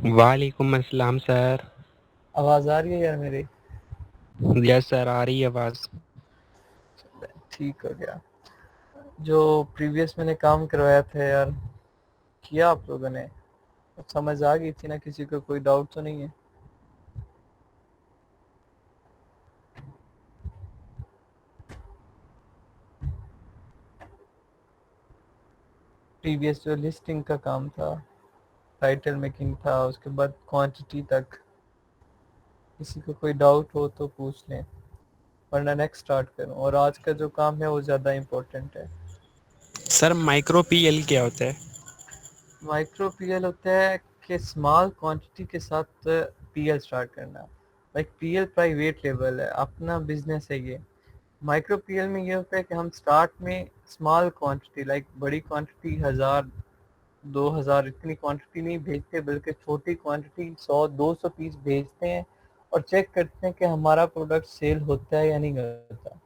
वालेकुम अस्सलाम सर। आवाज आ रही है यार मेरी? यस सर, आ रही है आवाज़। ठीक हो गया। जो प्रीवियस मैंने काम करवाया था यार, किया आप लोगों ने? अब समझ आ गई थी ना? किसी को कोई डाउट तो नहीं है? प्रीवियस जो लिस्टिंग का काम था, टाइटल मेकिंग था, उसके बाद क्वांटिटी तक, किसी को कोई डाउट हो तो पूछ लें, वरना नेक्स्ट स्टार्ट करूं। और आज का जो काम है वो ज़्यादा इम्पोर्टेंट है। सर माइक्रो पीएल क्या होता है? माइक्रो पीएल होता है कि स्मॉल क्वांटिटी के साथ पीएल स्टार्ट करना। लाइक पीएल प्राइवेट लेवल है, अपना बिजनेस है ये। माइक्रो पीएल में ये होता है कि हम स्टार्ट में स्मॉल क्वांटिटी, लाइक बड़ी क्वांटिटी 1000 2000 इतनी क्वांटिटी नहीं भेजते, बल्कि छोटी क्वांटिटी 100 200 पीस भेजते हैं और चेक करते हैं कि हमारा प्रोडक्ट सेल होता है या नहीं होता।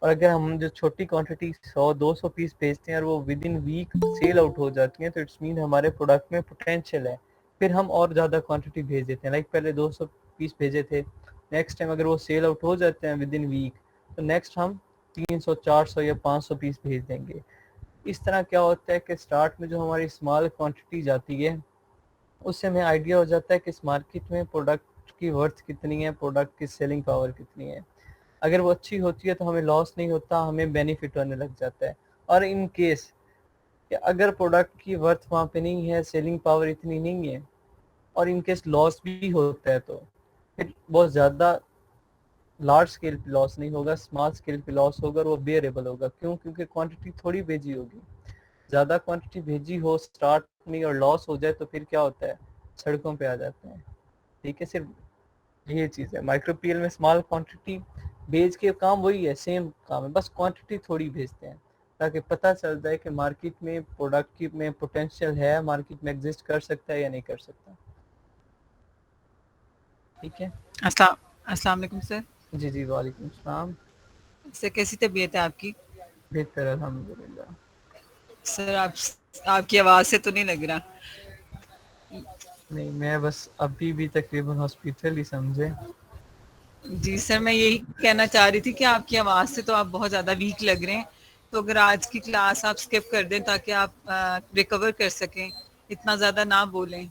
और अगर हम जो छोटी क्वांटिटी 100 200 पीस भेजते हैं और वो within week sell out हो जाती हैं, तो इट्स मीन हमारे प्रोडक्ट में पोटेंशियल है। फिर हम और ज़्यादा क्वांटिटी भेज देते हैं। लाइक पहले 200 पीस भेजे थे, नेक्स्ट टाइम अगर वो सेल आउट हो जाते हैं विद इन वीक, तो नेक्स्ट हम 300 400 या 500 पीस भेज देंगे। इस तरह क्या होता है कि स्टार्ट में जो हमारी स्मॉल क्वांटिटी जाती है, उससे हमें आइडिया हो जाता है कि इस मार्केट में प्रोडक्ट की वर्थ कितनी है, प्रोडक्ट की सेलिंग पावर कितनी है। अगर वो अच्छी होती है तो हमें लॉस नहीं होता, हमें बेनिफिट होने लग जाता है। और इन केस कि अगर प्रोडक्ट की वर्थ वहाँ पे नहीं है, सेलिंग पावर इतनी नहीं है, और इन केस लॉस भी होता है, तो फिर बहुत ज़्यादा लार्ज स्केल पे लॉस नहीं होगा, स्मॉल स्केल पे लॉस होगा, और वो बेयरेबल होगा। क्यों? क्योंकि क्वांटिटी थोड़ी भेजी होगी। ज़्यादा क्वांटिटी भेजी हो स्टार्ट में और लॉस हो जाए, तो फिर क्या होता है? सड़कों पे आ जाते हैं। ठीक है, सिर्फ ये चीज़ है। माइक्रो पीएल में स्मॉल क्वांटिटी भेज के काम वही है, सेम काम है, बस क्वांटिटी थोड़ी भेजते हैं, ताकि पता चल जाए कि मार्केट में प्रोडक्ट की में पोटेंशियल है, मार्केट में एग्जिस्ट कर सकता है या नहीं कर सकता। ठीक है। अस्सलाम अस्सलाम वालेकुम सर। जी जी, वालेकुम सलाम। सर कैसी तबीयत है आपकी? बेहतर अल्हम्दुलिल्लाह। सर आपकी आवाज़ से तो नहीं लग रहा। नहीं, मैं बस अभी भी तकरीबन हॉस्पिटल ही समझे। जी सर, मैं यही कहना चाह रही थी कि आपकी आवाज़ से तो आप बहुत ज़्यादा वीक लग रहे हैं। तो अगर आज की क्लास आप स्किप कर दें ताकि आप रिकवर कर सकें, इतना ज़्यादा ना बोलें।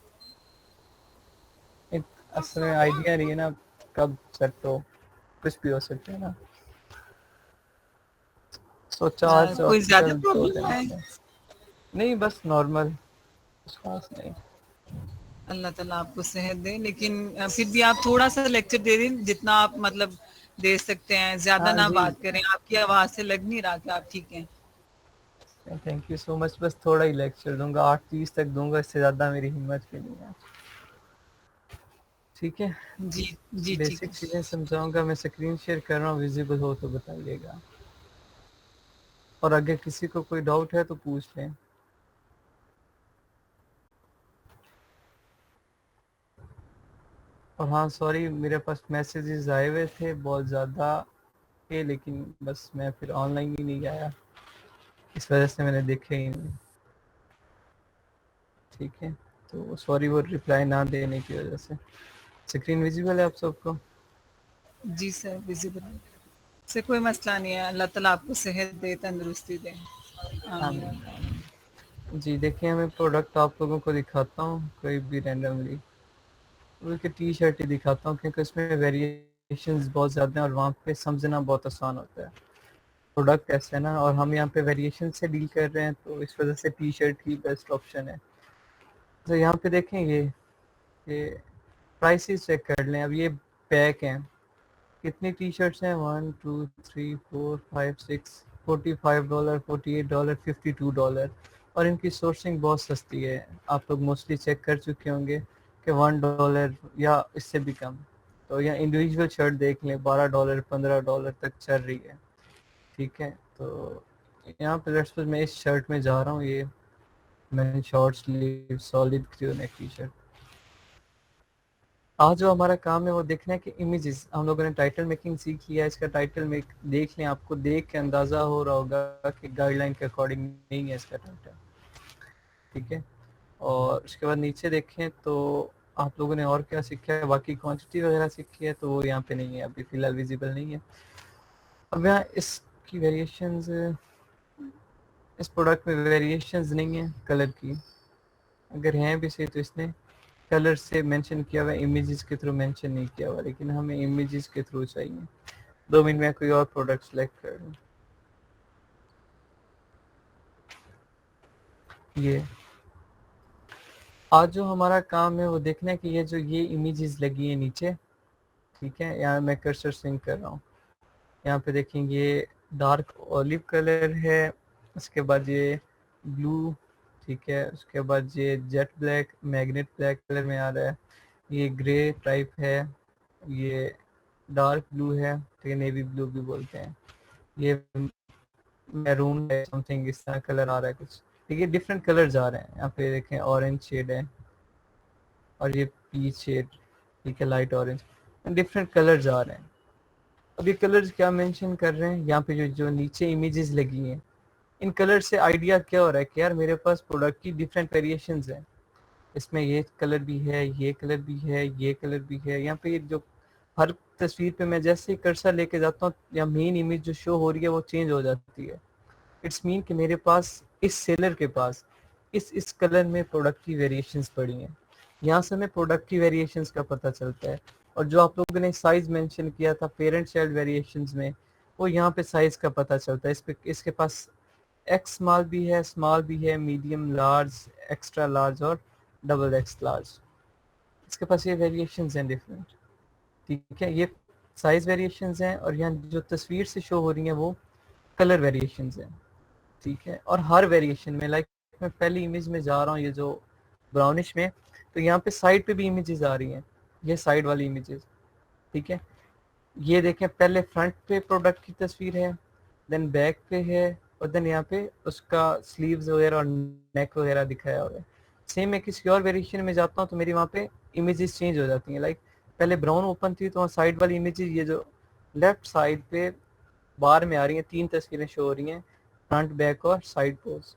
असल में आइडिया नहीं है ना, कब सेट हो, कुछ भी हो सकता है ना। सोचा आज कोई ज़्यादा हॉस्पिटल 2 दिन प्रॉब्लम है? से। नहीं, बस नॉर्मल, कुछ खास नहीं। अल्लाह ताला आपको सेहत दे, लेकिन फिर भी आप थोड़ा सा लेक्चर दे दें जितना आप मतलब दे सकते हैं, ज़्यादा हाँ ना जी, बात करें। आपकी आवाज़ से लग नहीं रहा कि आप ठीक हैं। Thank you so much. बस थोड़ा ही लेक्चर दूंगा, 8:30 तक दूंगा, इससे ज़्यादा मेरी हिम्मत भी नहीं है। ठीक है। जी जी ठीक बेसिक है। चीज़ें समझाऊंगा। मैं स्क्रीन शेयर कर रहा हूँ, विजिबल हो तो बताइएगा। और अगर किसी को कोई डाउट है तो पूछ लें। और हाँ, सॉरी, मेरे पास मैसेजेस आए हुए थे बहुत ज़्यादा के, लेकिन बस मैं फिर ऑनलाइन ही नहीं आया, इस वजह से मैंने देखे ही नहीं। ठीक है, तो सॉरी वो रिप्लाई ना देने की वजह से। स्क्रीन विजिबल है आप सबको? जी सर, विजिबल है। से कोई मसला नहीं है। अल्लाह ताला आपको सेहत दे, तंदुरुस्ती दे। आमीन। आमीन आमीन। जी देखिए, मैं प्रोडक्ट आप लोगों को दिखाता हूँ कोई भी रैंडमली, बल्कि टी शर्ट ही दिखाता हूँ, क्योंकि उसमें वेरिएशंस बहुत ज़्यादा हैं और वहाँ पे समझना बहुत आसान होता है। प्रोडक्ट ऐसे है ना, और हम यहाँ पे वेरिएशन से डील कर रहे हैं, तो इस वजह से टी शर्ट ही बेस्ट ऑप्शन है। तो यहाँ पे देखें, ये प्राइसेस चेक कर लें। अब ये पैक हैं, कितनी टी शर्ट्स हैं? 1 2 3 4 5 6, $45, $48, $52। और इनकी सोर्सिंग बहुत सस्ती है। आप लोग मोस्टली चेक कर चुके होंगे कि $1 या इससे भी कम। तो यहाँ इंडिविजुअल शर्ट देख लें, $12 $15 तक चल रही है। ठीक है, तो यहाँ पे लेट्स सपोज मैं इस शर्ट में जा रहा हूँ, ये मैंने short sleeve solid crew neck T shirt. आज जो हमारा काम है वो देखना है कि इमेजेस, हम लोगों ने टाइटल मेकिंग सीखी है, इसका टाइटल मेक देख लें। आपको देख के अंदाज़ा हो रहा होगा कि गाइडलाइन के अकॉर्डिंग नहीं है इसका टाइटल। ठीक है, और उसके बाद नीचे देखें तो आप लोगों ने और क्या सीखा है, बाकी क्वांटिटी वगैरह सीखी है तो वो यहाँ पे नहीं है, अभी फ़िलहाल विजिबल नहीं है। अब यहाँ इसकी वेरिएशंस, इस प्रोडक्ट में वेरिएशंस नहीं है कलर की, अगर हैं भी सही तो इसने कलर से मेंशन किया हुआ है, इमेजेस के थ्रू मेंशन नहीं किया हुआ, लेकिन हमें इमेजेस के थ्रू चाहिए। 2 मिनट में कोई और प्रोडक्ट सेलेक्ट कर लूँ। ये आज जो हमारा काम है वो देखना है कि ये इमेजेस लगी है नीचे, ठीक है, यहाँ मैं कर्सर स्विंग कर रहा हूँ, यहाँ पे देखेंगे डार्क ऑलिव कलर है, उसके बाद ये ब्लू, ठीक है, उसके बाद ये jet black magnet black colour में आ रहा है, ये ग्रे टाइप है, ये डार्क ब्लू है, ठीक है, नेवी ब्लू भी बोलते हैं, ये मैरून है, समथिंग इस तरह कलर आ रहा है कुछ, ठीक है, डिफरेंट कलर्स आ रहे हैं। यहाँ पे देखें ऑरेंज शेड है और ये पीच शेड, ठीक है, लाइट ऑरेंज, डिफरेंट कलर्स आ रहे हैं। अब ये कलर्स क्या मेंशन कर रहे हैं, यहाँ पे जो जो नीचे इमेजेस लगी हैं, इन कलर से आइडिया क्या हो रहा है कि यार मेरे पास प्रोडक्ट की डिफरेंट वेरिएशंस हैं, इसमें ये कलर भी है, ये कलर भी है, ये कलर भी है। यहाँ पे जो हर तस्वीर पे मैं जैसे ही कर्सर लेके जाता हूँ या मेन इमेज जो शो हो रही है वो चेंज हो जाती है। इट्स मीन कि मेरे पास इस सेलर के पास इस कलर में प्रोडक्ट की वेरिएशंस पड़ी हैं, यहाँ से हमें प्रोडक्ट की वेरिएशंस का पता चलता है। और जो आप लोगों ने साइज मेंशन किया था पेरेंट चाइल्ड वेरिएशंस में, वो यहाँ पे साइज का पता चलता है। इस पे इसके पास एक्स स्मॉल भी है, मीडियम, लार्ज, एक्स्ट्रा लार्ज और डबल एक्स लार्ज, इसके पास ये वेरिएशंस हैं डिफरेंट, ठीक है, ये साइज वेरिएशंस हैं। और यहाँ जो तस्वीर से शो हो रही हैं वो कलर वेरिएशंस हैं, ठीक है। और हर वेरिएशन में लाइक मैं पहली इमेज में जा रहा हूँ, ये जो ब्राउनिश में, तो यहाँ पे साइड पे भी इमेजेस आ रही हैं, ये साइड वाली इमेजेस, ठीक है। ये देखें पहले फ्रंट पे प्रोडक्ट की तस्वीर है, देन बैक पे है, और देन यहाँ पे उसका स्लीव्स वगैरह और नेक वगैरह दिखाया हुआ है। सेम मैं किसी और वेरिएशन में जाता हूँ तो मेरी वहाँ पे इमेजेस चेंज हो जाती हैं। लाइक पहले ब्राउन ओपन थी तो वहाँ साइड वाली इमेजेस, ये जो लेफ्ट साइड पे बार में आ रही हैं, 3 तस्वीरें शो हो रही हैं, फ्रंट बैक और साइड पोज,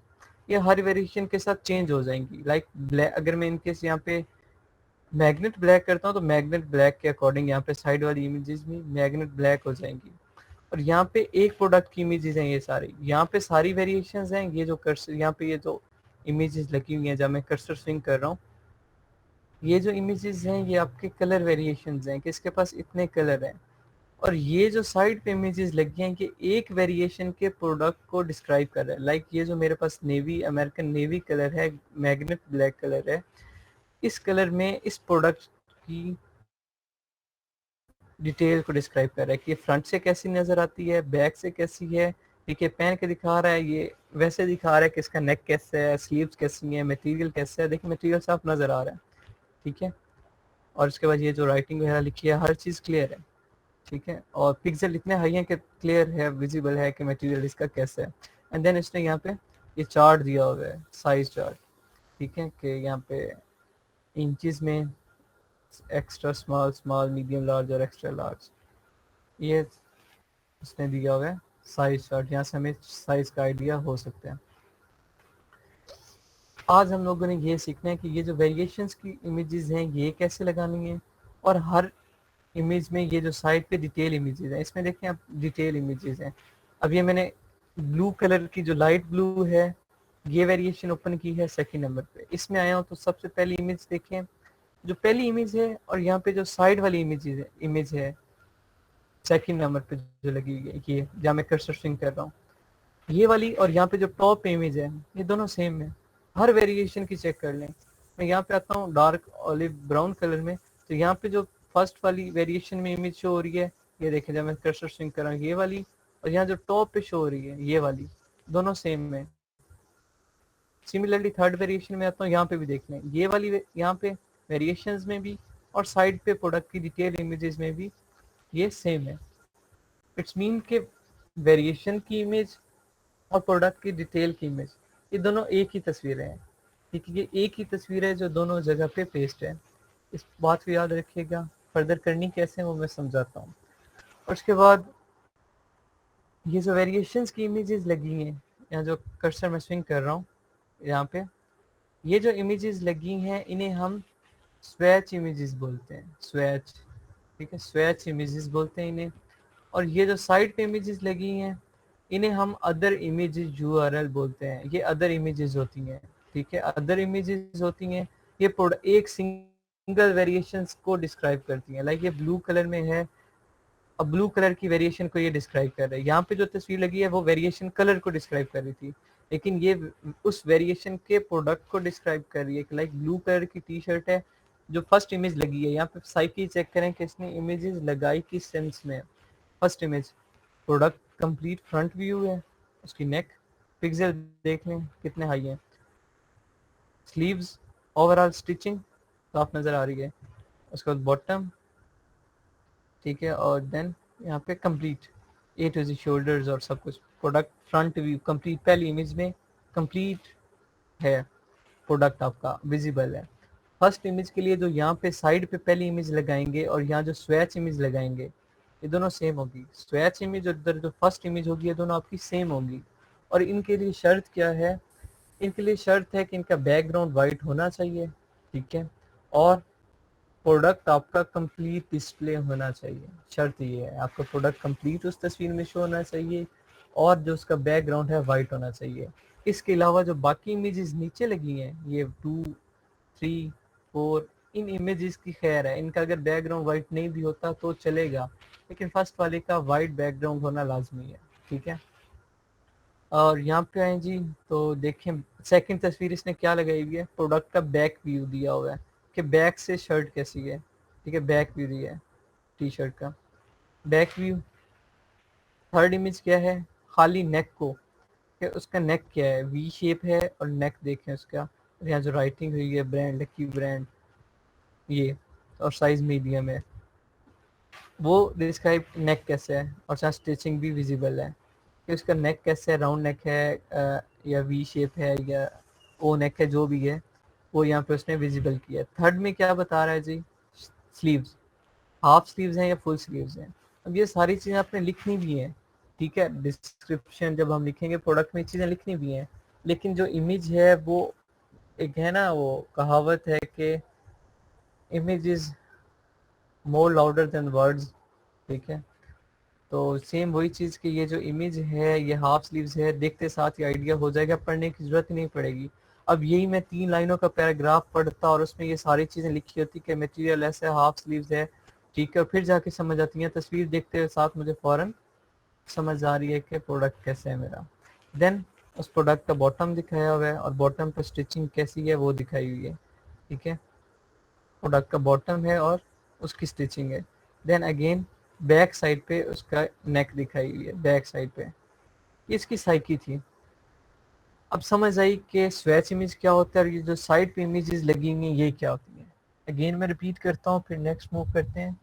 ये हर वेरिएशन के साथ चेंज हो जाएंगी। लाइक ब्लैक, अगर मैं इनकेस यहाँ पे मैग्नेट ब्लैक करता हूँ तो मैग्नेट ब्लैक के अकॉर्डिंग यहाँ पे साइड वाली इमेजेस भी मैग्नेट ब्लैक हो जाएंगी। और यहाँ पे एक प्रोडक्ट की इमेजेस हैं ये सारी, यहाँ पे सारी वेरिएशंस हैं। ये जो कर्सर यहाँ पे ये जो इमेजेस लगी हुई हैं जब मैं कर्सर स्विंग कर रहा हूँ, ये जो इमेजेस हैं ये आपके कलर वेरिएशंस हैं कि इसके पास इतने कलर हैं। और ये जो साइड पे इमेजेस लगी हैं कि एक वेरिएशन के प्रोडक्ट को डिस्क्राइब कर रहा है। लाइक ये जो मेरे पास नेवी, अमेरिकन नेवी कलर है, मैग्नेट ब्लैक कलर है, इस कलर में इस प्रोडक्ट की डिटेल को डिस्क्राइब कर रहा है कि ये फ्रंट से कैसी नज़र आती है, बैक से कैसी है, ठीक है, पहन के दिखा रहा है, ये वैसे दिखा रहा है कि इसका नेक कैसा है, स्लीव्स कैसी हैं, मटेरियल कैसा है, देखिए मटेरियल साफ नज़र आ रहा है, ठीक है। और उसके बाद ये जो राइटिंग वगैरह लिखी है हर चीज़ क्लियर है, ठीक है। और पिक्सल इतने हाई हैं कि क्लियर है, विजिबल है कि मटेरियल इसका कैसा है। एंड देन इसने यहाँ पे ये चार्ट दिया हुआ है, साइज चार्ट, ठीक है, कि यहाँ पे इंचेस में extra small, small, medium large और एक्स्ट्रा लार्ज, ये उसने दिया हुआ है साइज चार्ट, यहाँ से हमें साइज का आइडिया हो सकता है। आज हम लोगों ने ये सीखना है कि ये जो वेरिएशंस की इमेजेस हैं ये कैसे लगानी है, और हर इमेज में ये जो साइड पे डिटेल इमेजेस हैं, इसमें देखें आप डिटेल इमेजेस हैं। अब ये मैंने ब्लू कलर की जो लाइट ब्लू है ये वेरिएशन ओपन की है सेकंड नंबर पे, इसमें आया हूँ तो सबसे पहली इमेज देखें, जो पहली इमेज है और यहाँ पे जो साइड वाली इमेज है सेकंड नंबर पे जो लगी हुई है, ये जहाँ मैं कर्सर स्विंग कर रहा हूँ, ये वाली और यहाँ पे जो टॉप इमेज है ये दोनों सेम है। हर वेरिएशन की चेक कर लें। मैं यहाँ पे आता हूँ डार्क ऑलिव ब्राउन कलर में, तो यहाँ पे जो फर्स्ट वाली वेरिएशन में इमेज शो हो रही है, ये देखें जब मैं कर्सर स्विंग कर रहा हूँ ये वाली, और यहाँ जो टॉप पे शो हो रही है ये वाली, दोनों सेम है। सिमिलरली थर्ड वेरिएशन में आता हूँ, यहाँ पे भी देख लें ये वाली, यहाँ पे वेरिएशंस में भी और साइड पे प्रोडक्ट की डिटेल इमेजेस में भी ये सेम है। इट्स मीन के वेरिएशन की इमेज और प्रोडक्ट की डिटेल की इमेज ये दोनों एक ही तस्वीरें हैं, ठीक है, ये एक ही तस्वीर है जो दोनों जगह पे पेस्ट है। इस बात को याद रखिएगा। फर्दर करनी कैसे है वो मैं समझाता हूँ। और उसके बाद ये जो वेरिएशंस की इमेजेस लगी हैं, यहाँ जो कर्सर मैं स्विंग कर रहा हूँ यहाँ पे, ये जो इमेजेस लगी हैं इन्हें हम स्वैच इमेजेस बोलते हैं, स्वैच, ठीक है, स्वैच इमेजेस बोलते हैं इन्हें। और ये जो साइड पे इमेजेस लगी हैं इन्हें हम अदर इमेजेस यूआरएल बोलते हैं। ये अदर इमेजेस होती हैं, ठीक है, अदर इमेजेस होती हैं। ये एक सिंगल वेरिएशंस को डिस्क्राइब करती हैं। लाइक ये ब्लू कलर में है, अब ब्लू कलर की वेरिएशन को ये डिस्क्राइब कर रहा है। यहाँ पे जो तस्वीर लगी है वो वेरिएशन कलर को डिस्क्राइब कर रही थी, लेकिन ये उस वेरिएशन के प्रोडक्ट को डिस्क्राइब कर रही है। लाइक ब्लू कलर की टी शर्ट है, जो फर्स्ट इमेज लगी है, यहाँ पे साइकिल चेक करें कि इसने इमेजेस लगाई किस सेंस में। First image product complete front view है, उसकी नेक पिक्सल देख लें कितने हाई हैं, स्लीव्स ओवरऑल स्टिचिंग साफ नज़र आ रही है, उसके बाद बॉटम, ठीक है, और देन यहाँ पे complete A to Z shoulders और सब कुछ। प्रोडक्ट फ्रंट व्यू कंप्लीट, पहली इमेज में कंप्लीट है, प्रोडक्ट आपका विजिबल है। फर्स्ट इमेज के लिए जो यहाँ पे साइड पे पहली इमेज लगाएंगे और यहाँ जो स्वैच इमेज लगाएंगे ये दोनों सेम होगी। स्वैच इमेज और इधर जो फर्स्ट इमेज होगी ये दोनों आपकी सेम होगी। और इनके लिए शर्त क्या है, इनके लिए शर्त है कि इनका बैकग्राउंड वाइट होना चाहिए, ठीक है, और प्रोडक्ट आपका कंप्लीट डिस्प्ले होना चाहिए। शर्त ये है, आपका प्रोडक्ट कंप्लीट उस तस्वीर में शो होना चाहिए और जो उसका बैकग्राउंड है वाइट होना चाहिए। इसके अलावा जो बाकी इमेजेस नीचे लगी हैं, ये 2, 3, 4, इन इमेजेस की खैर है, इनका अगर बैकग्राउंड वाइट नहीं भी होता तो चलेगा, लेकिन फर्स्ट वाले का वाइट बैकग्राउंड होना लाजमी है, ठीक है। और यहाँ पे आए जी तो देखें सेकंड तस्वीर इसने क्या लगाई हुई है, प्रोडक्ट का बैक व्यू दिया हुआ है कि बैक से शर्ट कैसी है, ठीक है, बैक व्यू दिया है टी शर्ट का बैक व्यू। थर्ड इमेज क्या है, खाली नेक को, कि उसका नेक क्या है, वी शेप है और नेक देखें उसका, यहाँ जो राइटिंग हुई है ब्रांड लकी ब्रांड ये, और साइज मीडियम है, वो डिस्क्राइब नेक कैसे है। और साथ स्टिचिंग भी विजिबल है कि उसका नेक कैसे है, राउंड नेक है या वी शेप है या ओ नेक है, जो भी है वो यहाँ पे उसने विजिबल किया है। थर्ड में क्या बता रहा है जी, स्लीव्स हाफ स्लीव्स हैं या फुल स्लीव्स हैं। अब ये सारी चीज़ें आपने लिखनी भी हैं, ठीक है, डिस्क्रिप्शन जब हम लिखेंगे प्रोडक्ट में चीज़ें लिखनी भी हैं, लेकिन जो इमेज है वो एक है ना, वो कहावत है कि image is more louder than words, ठीक है। तो सेम वही चीज़ कि ये जो इमेज है ये हाफ स्लीव्स है, देखते साथ ही आइडिया हो जाएगा, पढ़ने की ज़रूरत ही नहीं पड़ेगी। अब यही मैं 3 लाइनों का पैराग्राफ पढ़ता और उसमें ये सारी चीज़ें लिखी होती कि मटेरियल ऐसा हाफ स्लीव्स है, ठीक है, फिर जाके समझ आती हैं। तस्वीर देखते हुए साथ मुझे फ़ौरन समझ आ रही है कि प्रोडक्ट कैसे है मेरा। देन उस प्रोडक्ट का बॉटम दिखाया हुआ है और बॉटम पर स्टिचिंग कैसी है वो दिखाई हुई है, ठीक है, प्रोडक्ट का बॉटम है और उसकी स्टिचिंग है। देन अगेन बैक साइड पे उसका नेक दिखाई हुई है, बैक साइड पे ये इसकी साइकी थी। अब समझ आई कि स्वैच इमेज क्या होता है और ये जो साइड पे इमेजेस लगी हुई हैं ये क्या होती है। अगेन मैं रिपीट करता हूँ फिर नेक्स्ट मूव करते हैं।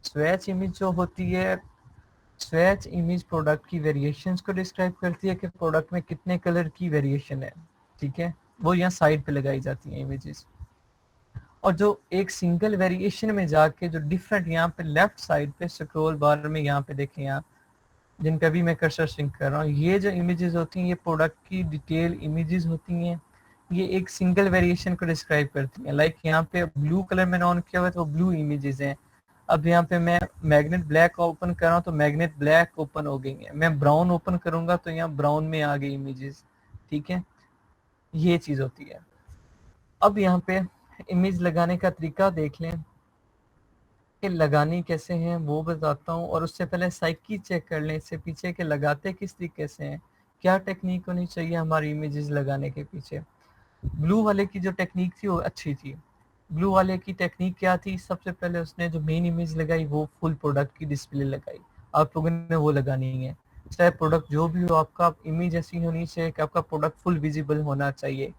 स्वैच इमेज जो होती है, स्वैच इमेज प्रोडक्ट की वेरिएशंस को डिस्क्राइब करती है कि प्रोडक्ट में कितने कलर की वेरिएशन है, ठीक है, वो यहाँ साइड पे लगाई जाती हैं इमेजेस। और जो एक सिंगल वेरिएशन में जाके जो डिफरेंट यहाँ पे लेफ्ट साइड पे स्क्रॉल बार में यहाँ पे देखें, यहाँ जिनका भी मैं कर्सर सिंक कर रहा हूँ, ये जो इमेजेस होती हैं ये प्रोडक्ट की डिटेल इमेजेस होती हैं। ये एक सिंगल वेरिएशन को डिस्क्राइब करती हैं। लाइक यहाँ पे ब्लू कलर में ऑन किया हुआ है तो ब्लू इमेजेस हैं। अब यहाँ पे मैं मैग्नेट ब्लैक ओपन कर रहा हूँ तो मैग्नेट ब्लैक ओपन हो गई है। मैं ब्राउन ओपन करूंगा तो यहाँ ब्राउन में आ गई इमेजेस, ठीक है, ये चीज़ होती है। अब यहाँ पे इमेज लगाने का तरीका देख लें कि लगानी कैसे हैं वो बताता हूँ, और उससे पहले साइकी चेक कर लें इससे पीछे कि लगाते किस तरीके से हैं, क्या टेक्निक होनी चाहिए हमारी इमेजेस लगाने के पीछे। ब्लू वाले की जो टेक्निक थी वो अच्छी थी। ब्लू वाले की टेक्निक क्या थी, सबसे पहले उसने जो मेन इमेज लगाई वो फुल प्रोडक्ट की डिस्प्ले लगाई। आप लोगों ने वो लगानी है, चाहे प्रोडक्ट जो भी हो, आपका इमेज ऐसी होनी चाहिए कि आपका प्रोडक्ट फुल विजिबल होना चाहिए,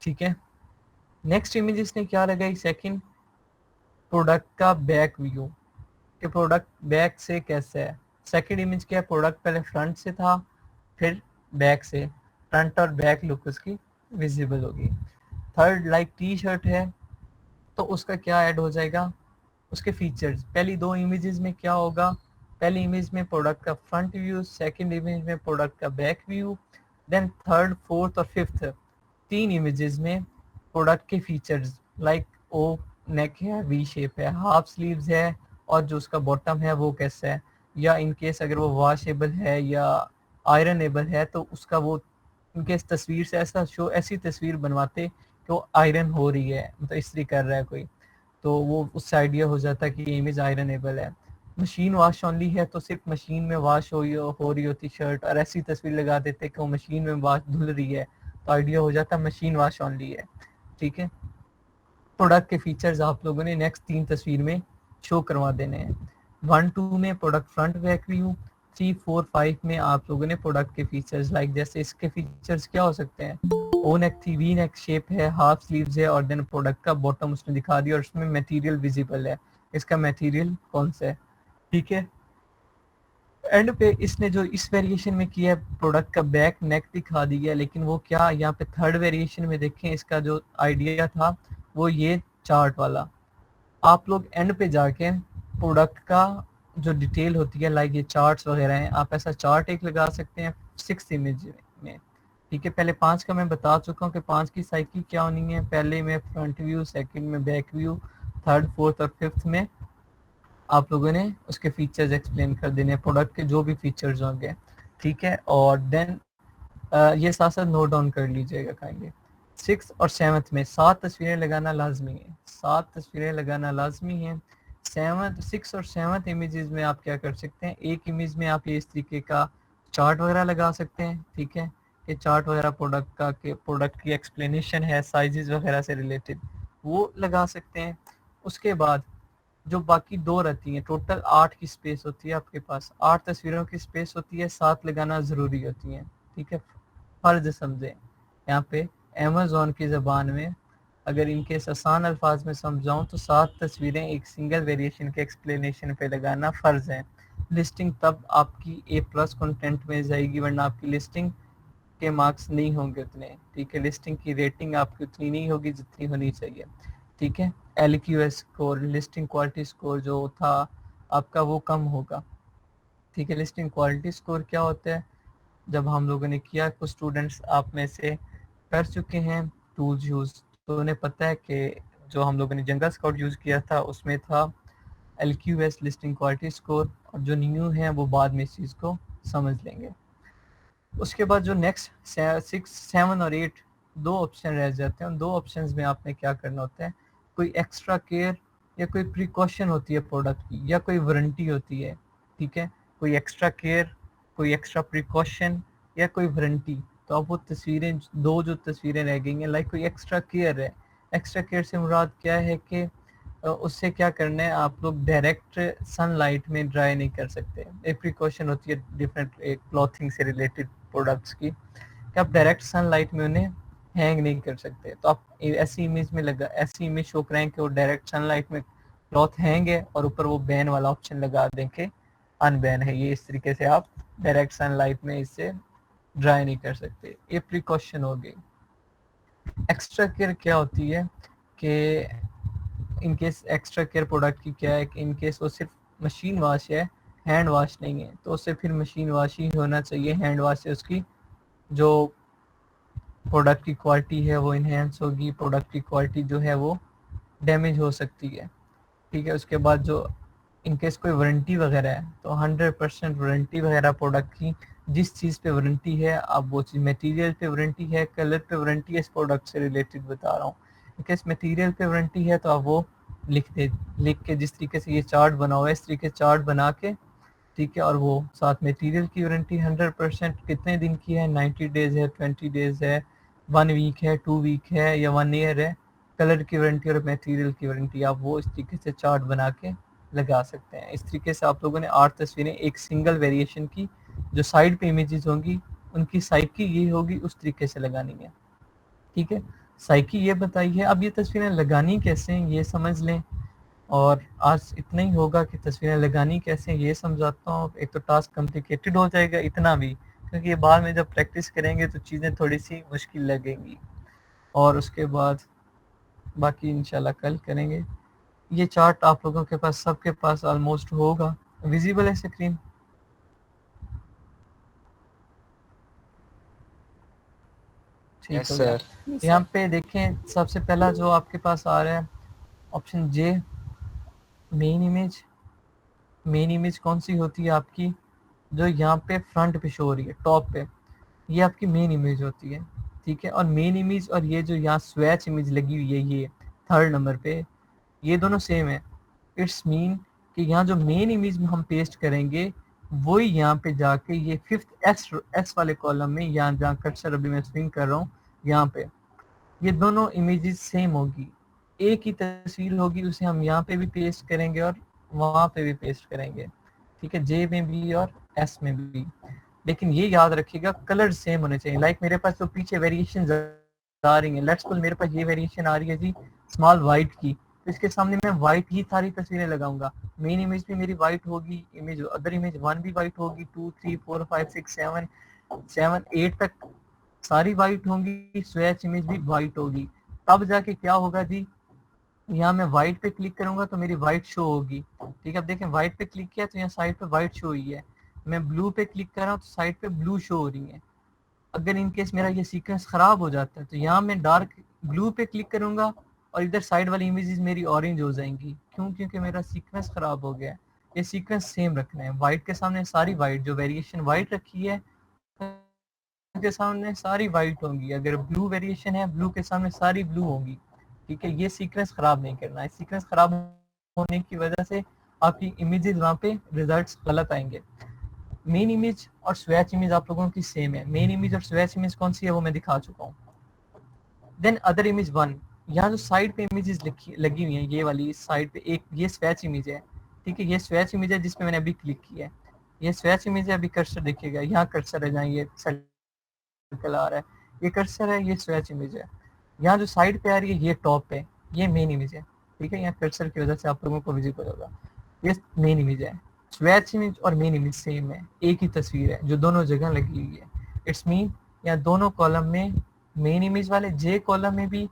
ठीक है। नेक्स्ट इमेज इसने क्या लगाई, सेकंड, प्रोडक्ट का बैक व्यू कि प्रोडक्ट बैक से कैसे है। सेकंड इमेज क्या है, प्रोडक्ट पहले फ्रंट से था फिर बैक से, फ्रंट और बैक लुक उसकी विजिबल होगी। थर्ड, लाइक टी शर्ट है तो उसका क्या ऐड हो जाएगा, उसके फीचर्स। पहली 2 इमेजेस में क्या होगा, पहली इमेज में प्रोडक्ट का फ्रंट व्यू, सेकंड इमेज में प्रोडक्ट का back view, then third, fourth और फिफ्थ 3 इमेजेस में प्रोडक्ट के फीचर्स। लाइक ओ नेक है, वी शेप है, हाफ स्लीव्स है, और जो उसका बॉटम है वो कैसा है, या इन केस अगर वो वॉशेबल है या आयरनेबल है तो उसका वो इनके तस्वीर से ऐसी तस्वीर बनवाते कि वो आयरन हो रही है, मतलब इस्त्री कर रहा है कोई, तो वो उससे आइडिया हो जाता है कि ये इमेज आयरनेबल है। मशीन वॉश ओनली है तो सिर्फ मशीन में वॉश हो रही होती शर्ट, और ऐसी तस्वीर लगा देते कि वो मशीन में वॉश धुल रही है, तो आइडिया हो जाता है मशीन वॉश ओनली है। ठीक है, प्रोडक्ट के फीचर्स आप लोगों ने नेक्स्ट 3 तस्वीर में शो करवा देने हैं। 1 2 में प्रोडक्ट फ्रंट बैक व्यू, 3 4 5 में आप लोगों ने प्रोडक्ट के फीचर्स लाइक जैसे इसके फीचर्स क्या हो सकते हैं, ओ नेक थी, वी नेक शेप है, हाफ स्लीव्स है, और देन प्रोडक्ट का बॉटम उसने दिखा दिया और उसमें मटेरियल विजिबल है, इसका मटेरियल कौन सा है। ठीक है, एंड पे इसने जो इस वेरिएशन में किया है प्रोडक्ट का बैक नेक दिखा दिया, लेकिन वो क्या यहाँ पे थर्ड वेरिएशन में देखें इसका जो आइडिया था वो ये चार्ट वाला। आप लोग एंड पे जाके प्रोडक्ट का जो डिटेल होती है लाइक ये चार्ट्स वगैरह हैं, आप ऐसा चार्ट एक लगा सकते हैं 6 इमेज में। ठीक है, पहले 5 का मैं बता चुका हूँ कि 5 की साइकिल क्या होनी है, पहले में फ्रंट व्यू, सेकंड में बैक व्यू, थर्ड फोर्थ और फिफ्थ में आप लोगों ने उसके फीचर्स एक्सप्लेन कर देने, प्रोडक्ट के जो भी फीचर्स होंगे। ठीक है, और देन ये साथ साथ नोट डाउन कर लीजिएगा काइंडली। 6 और 7 में 7 तस्वीरें लगाना लाजमी है, 7 तस्वीरें लगाना लाजमी है। 6 और 7 इमेजेस में आप क्या कर सकते हैं, एक इमेज में आप ये इस तरीके का चार्ट वगैरह लगा सकते हैं। ठीक है, कि चार्ट वगैरह प्रोडक्ट का, के प्रोडक्ट की एक्सप्लेनेशन है साइजेस वगैरह से रिलेटेड, वो लगा सकते हैं। उसके बाद जो बाकी 2 रहती हैं, टोटल 8 की स्पेस होती है आपके पास, 8 तस्वीरों की स्पेस होती है, 7 लगाना ज़रूरी होती है। ठीक है, फ़र्ज समझें यहाँ पे अमेज़ॉन की ज़बान में अगर इनके आसान अल्फाज में समझाऊँ तो 7 तस्वीरें एक सिंगल वेरिएशन के एक्सप्लेनेशन पे लगाना फ़र्ज़ है। लिस्टिंग तब आपकी A+ कंटेंट में जाएगी, वरना आपकी लिस्टिंग के मार्क्स नहीं होंगे उतने। ठीक है, लिस्टिंग की रेटिंग आपकी उतनी नहीं होगी जितनी होनी चाहिए। ठीक है, LQS score, listing quality score जो था आपका वो कम होगा। ठीक है, लिस्टिंग क्वालिटी स्कोर क्या होता है, जब हम लोगों ने किया, कुछ स्टूडेंट्स आप में से कर चुके हैं टूल्स यूज़, तो उन्हें पता है कि जो हम लोगों ने जंगल स्काउट यूज़ किया था उसमें था LQS लिस्टिंग क्वालिटी स्कोर, और जो न्यू है वो बाद में इस चीज़ को समझ लेंगे। उसके बाद जो नेक्स्ट 6 7 और 8 2 ऑप्शन रह जाते हैं, उन 2 ऑप्शंस में आपने क्या करना होता है, कोई एक्स्ट्रा केयर या कोई प्रिकॉशन होती है प्रोडक्ट की, या कोई वारंटी होती है। ठीक है, कोई एक्स्ट्रा केयर, कोई एक्स्ट्रा प्रिकॉशन या कोई वारंटी, तो आप वो तस्वीरें, 2 जो तस्वीरें रह गई हैं लाइक कोई एक्स्ट्रा केयर है। एक्स्ट्रा केयर से मुराद क्या है कि उससे क्या करना है, आप लोग डायरेक्ट सनलाइट में ड्राई नहीं कर सकते। एक प्रिकॉशन होती है डिफरेंट एक क्लॉथिंग से रिलेटेड प्रोडक्ट्स की, कि आप डायरेक्ट सनलाइट में उन्हें हैंग नहीं कर सकते। तो आप ऐसी इमेज शो कराएं कि वो डायरेक्ट सनलाइट में क्लॉथ हैंग है और ऊपर वो बैन वाला ऑप्शन लगा दें कि अनबैन है ये, इस तरीके से आप डायरेक्ट सनलाइट में इससे ड्राई नहीं कर सकते। ये प्रिकॉशन हो गई। एक्स्ट्रा केयर क्या होती है कि इनकेस एक्स्ट्रा केयर प्रोडक्ट की क्या है कि इनकेस वो सिर्फ मशीन वॉश है, हैंड वॉश नहीं है, तो उससे फिर मशीन वॉश ही होना चाहिए। हैंड वॉश से उसकी जो प्रोडक्ट की क्वालिटी है वो इन्हेंस होगी, प्रोडक्ट की क्वालिटी जो है वो डैमेज हो सकती है। ठीक है, उसके बाद जो इनकेस कोई वारंटी वगैरह है तो 100% वारंटी वगैरह प्रोडक्ट की, जिस चीज़ पे वारंटी है आप वो चीज़, मटेरियल पे वारंटी है, कलर पे वारंटी है, इस प्रोडक्ट से रिलेटेड बता रहा हूँ। इनकेस मटेरियल पे वारंटी है तो आप वो लिख के जिस तरीके से ये चार्ट बना हुआ है इस तरीके चार्ट बना के, ठीक है, और वो साथ मटेरियल की वारंटी 100% कितने दिन की है, 90 डेज है, 20 डेज है, 1 वीक है, 2 वीक है या 1 ईयर है, कलर की वारंटी और मटेरियल की वारंटी आप वो इस तरीके से चार्ट बना के लगा सकते हैं। इस तरीके से आप लोगों ने 8 तस्वीरें एक सिंगल वेरिएशन की, जो साइड पे इमेजेस होंगी उनकी साइकी ये होगी उस तरीके से लगानी है। ठीक है, साइकी ये बताई है। अब ये तस्वीरें लगानी कैसे हैं ये समझ लें, और आज इतना ही होगा कि तस्वीरें लगानी कैसे हैं ये समझाता हूँ। एक तो टास्क कॉम्प्लिकेटेड हो जाएगा इतना भी, क्योंकि ये बाद में जब प्रैक्टिस करेंगे तो चीज़ें थोड़ी सी मुश्किल लगेंगी, और उसके बाद बाकी इंशाल्लाह कल करेंगे। ये चार्ट आप लोगों के पास, सबके पास ऑलमोस्ट होगा, विजिबल है स्क्रीन? ठीक यस हो गया। सर। यहाँ पे देखें, सबसे पहला जो आपके पास आ रहा है ऑप्शन जे मेन इमेज। मेन इमेज कौन सी होती है आपकी, जो यहाँ पे फ्रंट पे शो हो रही है टॉप पे, ये आपकी मेन इमेज होती है, ठीक है। और मेन इमेज और ये जो यहाँ स्वैच इमेज लगी हुई है ये थर्ड नंबर पे, ये दोनों सेम है। इट्स मीन कि यहाँ जो मेन इमेज में हम पेस्ट करेंगे वही यहाँ पे जाके ये फिफ्थ एस वाले कॉलम में, यहाँ जहाँ कर्सर अभी मैं स्विंग कर रहा हूँ यहाँ पे, ये दोनों इमेजेस सेम होगी, एक ही तस्वीर होगी, उसे हम यहाँ पे भी पेस्ट करेंगे और वहाँ पे भी पेस्ट करेंगे, ठीक है, जे में भी और एस में भी। लेकिन ये याद रखिएगा कलर सेम होने चाहिए। लाइक मेरे पास जो पीछे वेरिएशन आ रही है, लेट्स सपोज मेरे पास ये वेरिएशन आ रही है जी स्मॉल वाइट की, तो इसके सामने मैं वाइट ही सारी तस्वीरें लगाऊंगा। मेन इमेज भी मेरी वाइट होगी, इमेज अदर इमेज 1 भी वाइट होगी, 2 3 4 5 6 7 8 तक सारी वाइट होंगी, स्वैच इमेज भी वाइट होगी। तब जाके क्या होगा जी, यहाँ मैं व्हाइट पे क्लिक करूंगा तो मेरी व्हाइट शो होगी, ठीक है। अब देखें व्हाइट पे क्लिक किया तो यहाँ साइड पे व्हाइट शो हुई है, मैं ब्लू पे क्लिक कर रहा हूँ तो साइड पे ब्लू शो हो रही है। अगर इन केस मेरा ये सीक्वेंस खराब हो जाता है तो यहाँ मैं डार्क ब्लू पे क्लिक करूंगा और इधर साइड वाली इमेजेस मेरी ऑरेंज हो जाएंगी, क्यों, क्योंकि मेरा सीक्वेंस खराब हो गया है। ये सीक्वेंस सेम रखना है, व्हाइट के सामने सारी व्हाइट, जो वेरिएशन व्हाइट रखी है के सामने सारी व्हाइट होंगी, अगर ब्लू वेरिएशन है ब्लू के सामने सारी ब्लू होंगी, ठीक है। ये सीक्वेंस खराब नहीं करना है, सीक्वेंस खराब होने की वजह से आपकी इमेजेस वहाँ पे रिजल्ट्स गलत आएंगे। मेन इमेज और स्वैच इमेज आप लोगों की सेम है, मेन इमेज और स्वैच इमेज कौन सी है वो मैं दिखा चुका हूँ। देन अदर इमेज 1, यहाँ जो साइड पे इमेजेस लगी हुई हैं, ये वाली साइड पे एक ये स्वैच इमेज है, ठीक है, ये स्वैच इमेज है जिसपे मैंने अभी क्लिक किया है, ये स्वैच इमेज है। अभी कर्सर देखिएगा, यहाँ कर्सर है जहाँ ये सर्कल आ रहा है, ये कर्सर है, ये स्वैच इमेज है। यहाँ जो साइड पे आ रही है ये टॉप है, ये मेन इमेज है, ठीक है, यहाँ कर्सर की वजह से आप लोगों को विजिबल होगा, ये मेन इमेज है। स्वैच इमेज और मेन इमेज सेम है, एक ही तस्वीर है जो दोनों जगह लगी हुई है। इट्स मीन यहाँ दोनों कॉलम में मेन इमेज वाले जे कॉलम में भी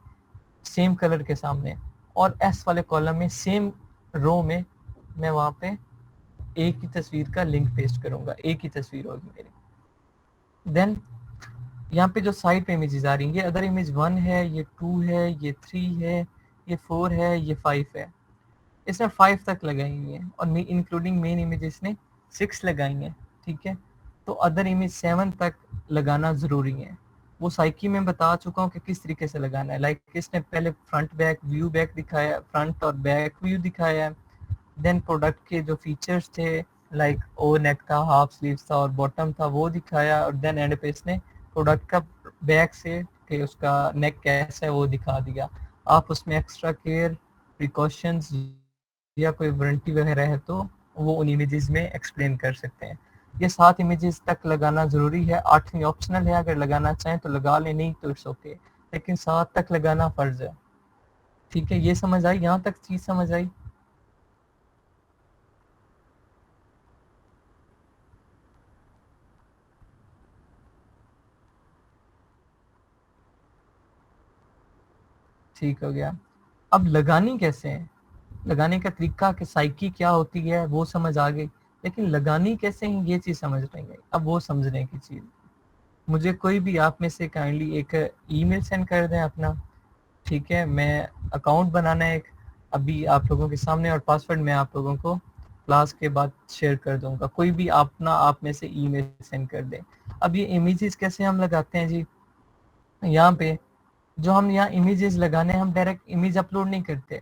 सेम कलर के सामने और एस वाले कॉलम में सेम रो में मैं वहाँ पे एक ही तस्वीर का लिंक पेस्ट करूंगा, एक ही तस्वीर होगी मेरी। देन यहाँ पे जो साइड पे इमेजेस आ रही हैं, ये अदर इमेज 1 है, ये 2 है, ये 3 है, ये 4 है, ये 5 है, इसने 5 तक लगाई हुई है और इंक्लूडिंग मेन इमेजेस ने 6 लगाई हैं, ठीक है। तो अदर इमेज 7 तक लगाना ज़रूरी है। वो साइकी में बता चुका हूँ कि किस तरीके से लगाना है। लाइक इसने पहले फ्रंट बैक व्यू बैक दिखाया, फ्रंट और बैक व्यू दिखाया है। देन प्रोडक्ट के जो फीचर्स थे लाइक ओ नेक था, हाफ स्लीव्स था और बॉटम था वो दिखाया, और देन एंड पे इसने प्रोडक्ट का बैक से कि उसका नेक कैसा है वो दिखा दिया। आप उसमें एक्स्ट्रा केयर प्रिकॉशंस या कोई वारंटी वगैरह है तो वो उन इमेजेस में एक्सप्लेन कर सकते हैं। ये 7 इमेजेस तक लगाना ज़रूरी है, 8वीं ऑप्शनल है, अगर लगाना चाहें तो लगा लें, नहीं तो इट्स ओके, लेकिन 7 तक लगाना फ़र्ज है, ठीक है। ये समझ आई, यहाँ तक चीज़ समझ आई? ठीक हो गया। अब लगानी कैसे है, लगाने का तरीका कि साइकी क्या होती है वो समझ आ गई, लेकिन लगानी कैसे है ये चीज़ समझ नहीं गई। अब वो समझने की चीज़, मुझे कोई भी आप में से काइंडली एक ईमेल सेंड कर दें अपना, ठीक है, मैं अकाउंट बनाना है एक अभी आप लोगों के सामने, और पासवर्ड मैं आप लोगों को क्लास के बाद शेयर कर दूंगा। कोई भी अपना आप में से ईमेल सेंड कर दें। अब ये इमेजेस कैसे हम लगाते हैं जी, यहाँ पे जो हम यहाँ इमेजेस लगाने हैं, हम डायरेक्ट इमेज अपलोड नहीं करते,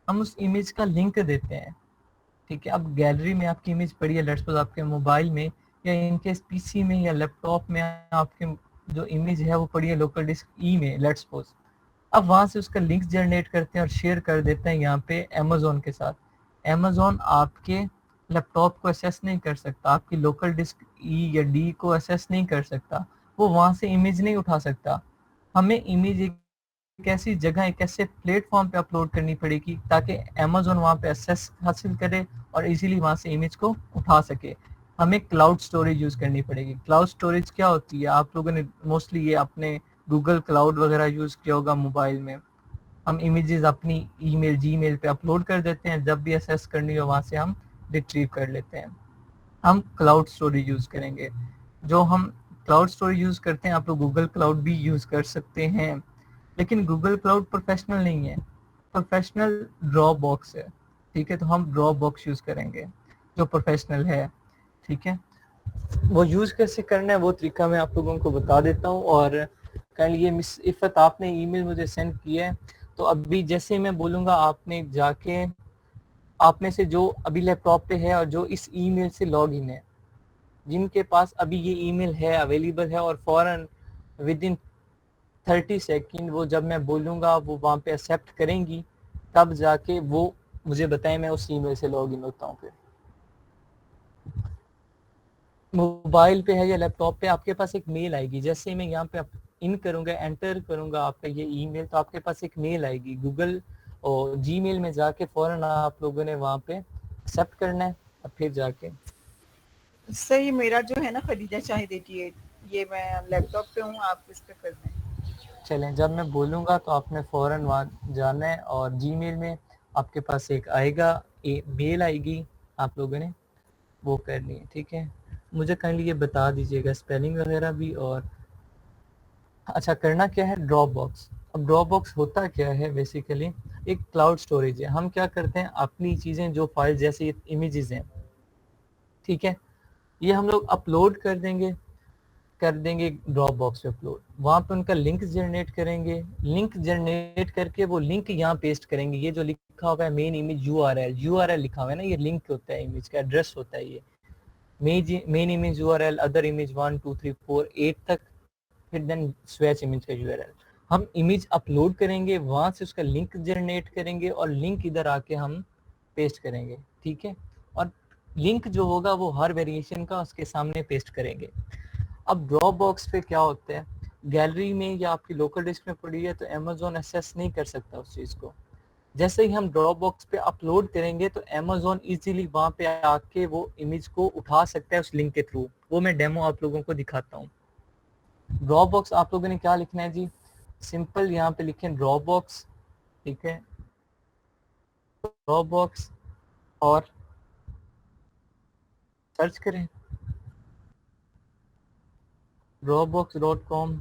हम उस इमेज का लिंक देते हैं, ठीक है। अब गैलरी में आपकी इमेज पड़ी है, लेट्स सपोज आपके मोबाइल में या इनके पीसी में या लैपटॉप में आपके जो इमेज है वो पड़ी है लोकल डिस्क ई में, लेट्स सपोज। अब वहाँ से उसका लिंक जनरेट करते हैं और शेयर कर देते हैं यहाँ पे अमेजोन के साथ। अमेजोन आपके लैपटॉप को एक्सेस नहीं कर सकता, आपकी लोकल डिस्क ई या डी को एक्सेस नहीं कर सकता, वो वहाँ से इमेज नहीं उठा सकता। हमें इमेज एक ऐसी जगह, एक ऐसे प्लेटफॉर्म पे अपलोड करनी पड़ेगी ताकि अमेजोन वहाँ पे एक्सेस हासिल करे और इजीली वहाँ से इमेज को उठा सके। हमें क्लाउड स्टोरेज यूज़ करनी पड़ेगी। क्लाउड स्टोरेज क्या होती है, आप लोगों ने मोस्टली ये अपने गूगल क्लाउड वगैरह यूज़ किया होगा मोबाइल में। हम इमेजेस अपनी ईमेल जीमेल पे अपलोड कर देते हैं, जब भी एक्सेस करनी हो वहाँ से हम रिट्रीव कर लेते हैं। हम क्लाउड स्टोरेज यूज़ करेंगे। जो हम क्लाउड स्टोरेज यूज़ करते हैं, आप लोग गूगल क्लाउड भी यूज़ कर सकते हैं, लेकिन गूगल क्लाउड प्रोफेशनल नहीं है। प्रोफेशनल ड्रॉप बॉक्स है, ठीक है, तो हम ड्रॉप बॉक्स यूज़ करेंगे जो प्रोफेशनल है, ठीक है। वो यूज़ कैसे करना है वो तरीका मैं आप लोगों को बता देता हूँ। और कल ये मिस इफ़त आपने ईमेल मुझे सेंड किया है, तो अभी जैसे मैं बोलूँगा आपने जाके, आप में से जो अभी लैपटॉप पे है और जो इस ईमेल से लॉग इन है, जिनके पास अभी ये ईमेल है अवेलेबल है, और फौरन विद इन 30 सेकेंड वो जब मैं बोलूँगा वो वहाँ पे एक्सेप्ट करेंगी, तब जाके वो मुझे बताएं, मैं उस ईमेल से लॉग इन होता हूँ। फिर मोबाइल पे है या लैपटॉप पे आपके पास एक मेल आएगी, जैसे मैं यहाँ पे इन करूँगा, एंटर करूँगा आपका ये ईमेल, तो आपके पास एक मेल आएगी गूगल और जीमेल में जाके फौरन आप लोगों ने वहाँ पे एक्सेप्ट करना है, और फिर जाके सर ये मेरा जो है ना खदीजा शाहिद 88, ये मैं लैपटॉप पे हूँ, आप इस पे कर दें। चलें, जब मैं बोलूँगा तो आपने फ़ौरन वहाँ जाना है, और जीमेल में आपके पास एक आएगा, मेल आएगी, आप लोगों ने वो करनी है, ठीक है। मुझे काइंडली ये बता दीजिएगा स्पेलिंग वगैरह भी। और अच्छा, करना क्या है, ड्रॉप बॉक्स। अब ड्रॉप बॉक्स होता क्या है, बेसिकली एक क्लाउड स्टोरेज है। हम क्या करते हैं, अपनी चीज़ें जो फाइल जैसे ये इमेजेस हैं, ठीक है, ये हम लोग अपलोड कर देंगे ड्रॉप बॉक्स पे अपलोड, वहाँ पे उनका लिंक जनरेट करेंगे, लिंक जनरेट करके वो लिंक यहाँ पेस्ट करेंगे। ये जो लिखा हुआ है मेन इमेज यूआरएल लिखा हुआ है ना, ये लिंक होता है, इमेज का एड्रेस होता है। ये main image URL, other image 1 2 3 4 8 तक, फिर देन स्वेच इमेज का यूआरएल। हम इमेज अपलोड करेंगे, वहाँ से उसका लिंक जनरेट करेंगे, और लिंक इधर आके हम पेस्ट करेंगे, ठीक है। और लिंक जो होगा वो हर वेरिएशन का उसके सामने पेस्ट करेंगे। अब ड्रॉप बॉक्स पे क्या होता है, गैलरी में या आपकी लोकल डिस्क में पड़ी है तो अमेजोन एक्सेस नहीं कर सकता उस चीज़ को। जैसे ही हम ड्रॉप बॉक्स पे अपलोड करेंगे तो अमेजोन इजीली वहाँ पे आके वो इमेज को उठा सकता है उस लिंक के थ्रू। वो मैं डेमो आप लोगों को दिखाता हूँ। ड्रॉप बॉक्स आप लोगों ने क्या लिखना है जी, सिंपल यहाँ पे लिखें ड्रॉप बॉक्स, ठीक है, ड्रॉप बॉक्स, और सर्च करें dropbox.com।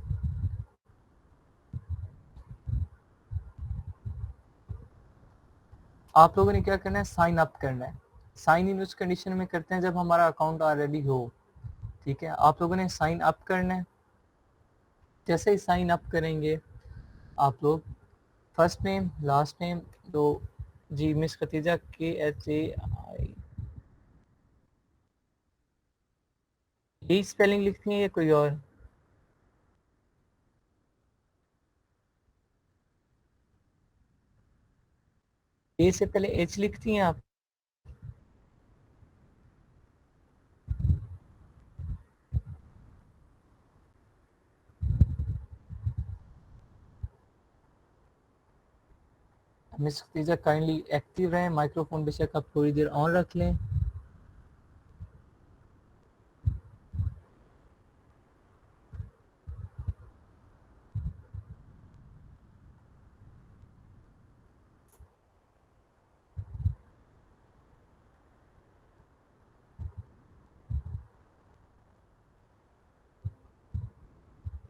आप लोगों ने क्या करना है, साइन अप करना है। साइन इन उस कंडीशन में करते हैं जब हमारा अकाउंट ऑलरेडी हो, ठीक है। आप लोगों ने साइन अप करना है। जैसे ही साइन अप करेंगे आप लोग, फर्स्ट नेम लास्ट नेम, तो जी मिस खतीजा KHAI, यही स्पेलिंग लिखती है या कोई और? ए से पहले H लिखती हैं आप? मिस खतीजा काइंडली एक्टिव रहें, माइक्रोफोन बेशक आप थोड़ी देर ऑन रख लें।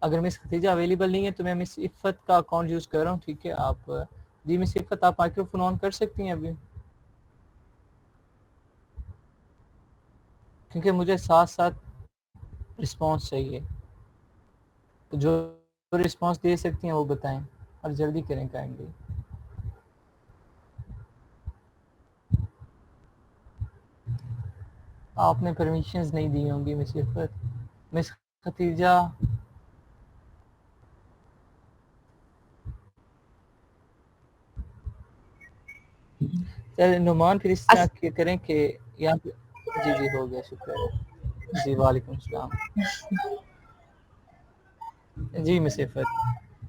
अगर मिस खतीजा अवेलेबल नहीं है तो मैं मिस इफ़त का अकाउंट यूज़ कर रहा हूँ, ठीक है। आप जी मिस इफ़त आप माइक्रोफोन ऑन कर सकती हैं अभी, क्योंकि मुझे साथ साथ रिस्पांस चाहिए। तो जो रिस्पांस दे सकती हैं वो बताएं, और जल्दी करें काइंडली। आपने परमिशंस नहीं दी होंगी मिस इफ़त। मिस खतीजा, चलिए नुमान फिर इस तरह करें कि यहाँ पे, जी जी हो गया, शुक्र है जी, वालेकुम सलाम जी मिस इफ़त।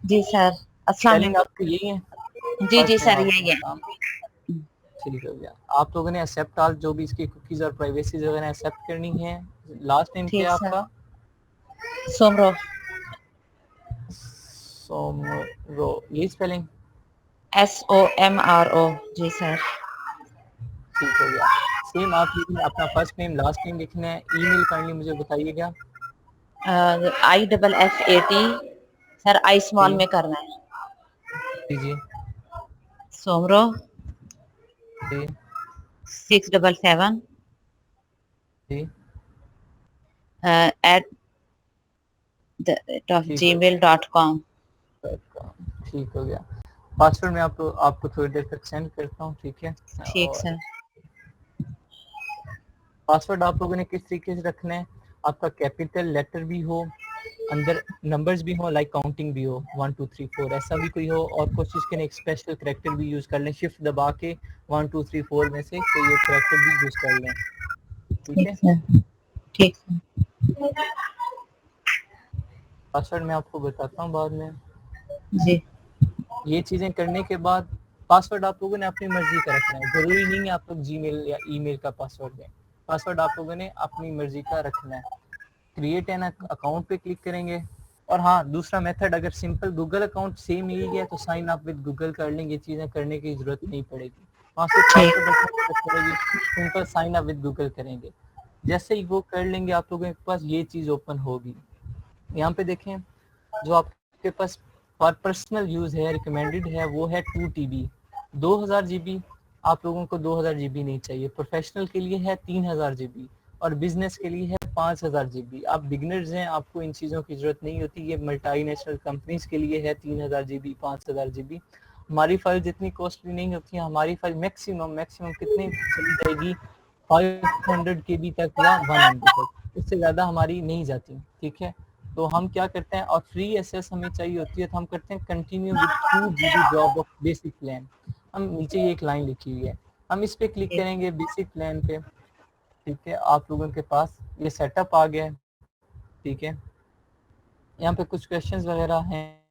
जी सर, अस्सलाम स्पेलिंग वालेकुम। आपकी यही है? जी जी फर्स्ट नेम सर, आपका यही है। नाम, ठीक हो गया। आप लोगों ने एक्सेप्ट ऑल जो भी इसकी कुकीज़ और प्राइवेसी वगैरह एक्सेप्ट करनी है। लास्ट नेम क्या ठीक है सर, आपका? सोमरो, सोमरो, यही स्पेलिंग? SOMRO। जी सर। ठीक हो गया। सेम आप लिखना, अपना फर्स्ट नेम लास्ट नेम लिखना है। ईमेल काइंडली मुझे बताइएगा। IFFAT सर, आई जी स्मॉल में करना है। जी जी सोमरो जी 677 जी at the of ठीक हो gmail.com। ठीक हो गया। पासवर्ड मैं आपको थोड़ी देर तक सेंड करता हूँ, ठीक है। ठीक और सर। पासवर्ड आप लोगों ने किस तरीके से रखना है, आपका कैपिटल लेटर भी हो, अंदर नंबर्स भी हो, लाइक काउंटिंग भी हो 1 2 3 4 ऐसा भी कोई हो, और कोशिश करें एक स्पेशल करेक्टर भी यूज कर लें, शिफ्ट दबा के 1 2 3 4 में से कोई एक करेक्टर भी यूज कर लें, ठीक ठीक है। सर। ठीक सर। पासवर्ड मैं आपको बताता हूँ बाद में। जी ये चीजें करने के बाद पासवर्ड आप लोगों ने अपनी मर्जी का रखना है, जरूरी नहीं है आप लोग जीमेल या ईमेल का पासवर्ड दें। पासवर्ड आप लोगों ने अपनी मर्जी का रखना है। क्रिएट एन अकाउंट पे क्लिक करेंगे, और हाँ दूसरा मेथड, अगर सिंपल गूगल अकाउंट सेम मिल गया तो साइन अप विद गूगल कर लेंगे, चीजें करने की जरूरत नहीं पड़ेगी। वहाँ से ठीक। पासवर्ड रखने की जरूरत पड़ेगी, simple sign up with Google करेंगे। जैसे ही वो कर लेंगे आप लोगों के पास ये चीज ओपन होगी। यहाँ पे देखें, जो आपके पास फॉर पर्सनल यूज है, रिकमेंडेड है, वो है 2 TB 2000 GB। आप लोगों को 2000 GB नहीं चाहिए। प्रोफेशनल के लिए है 3000 GB, और बिजनेस के लिए है 5000 GB। आप बिगनर्स हैं, आपको इन चीज़ों की जरूरत नहीं होती। ये मल्टीनेशनल कंपनीज के लिए है 3000 GB 5000 GB। हमारी फाइल जितनी कॉस्टली नहीं होती है, हमारी फाइल मैक्सिमम कितनी चली जाएगी, 500 KB तक या 1 MB तक, इससे ज़्यादा हमारी नहीं जाती, ठीक है। तो हम क्या करते हैं, और फ्री एसएस हमें चाहिए होती है, तो हम करते हैं continue with 2 GB drop of basic plan. हम नीचे ये एक लाइन लिखी हुई है, हम इस पे क्लिक करेंगे बेसिक प्लान पे, ठीक है। आप लोगों के पास ये सेटअप आ गया है, ठीक है। यहाँ पे कुछ क्वेश्चंस वगैरह हैं,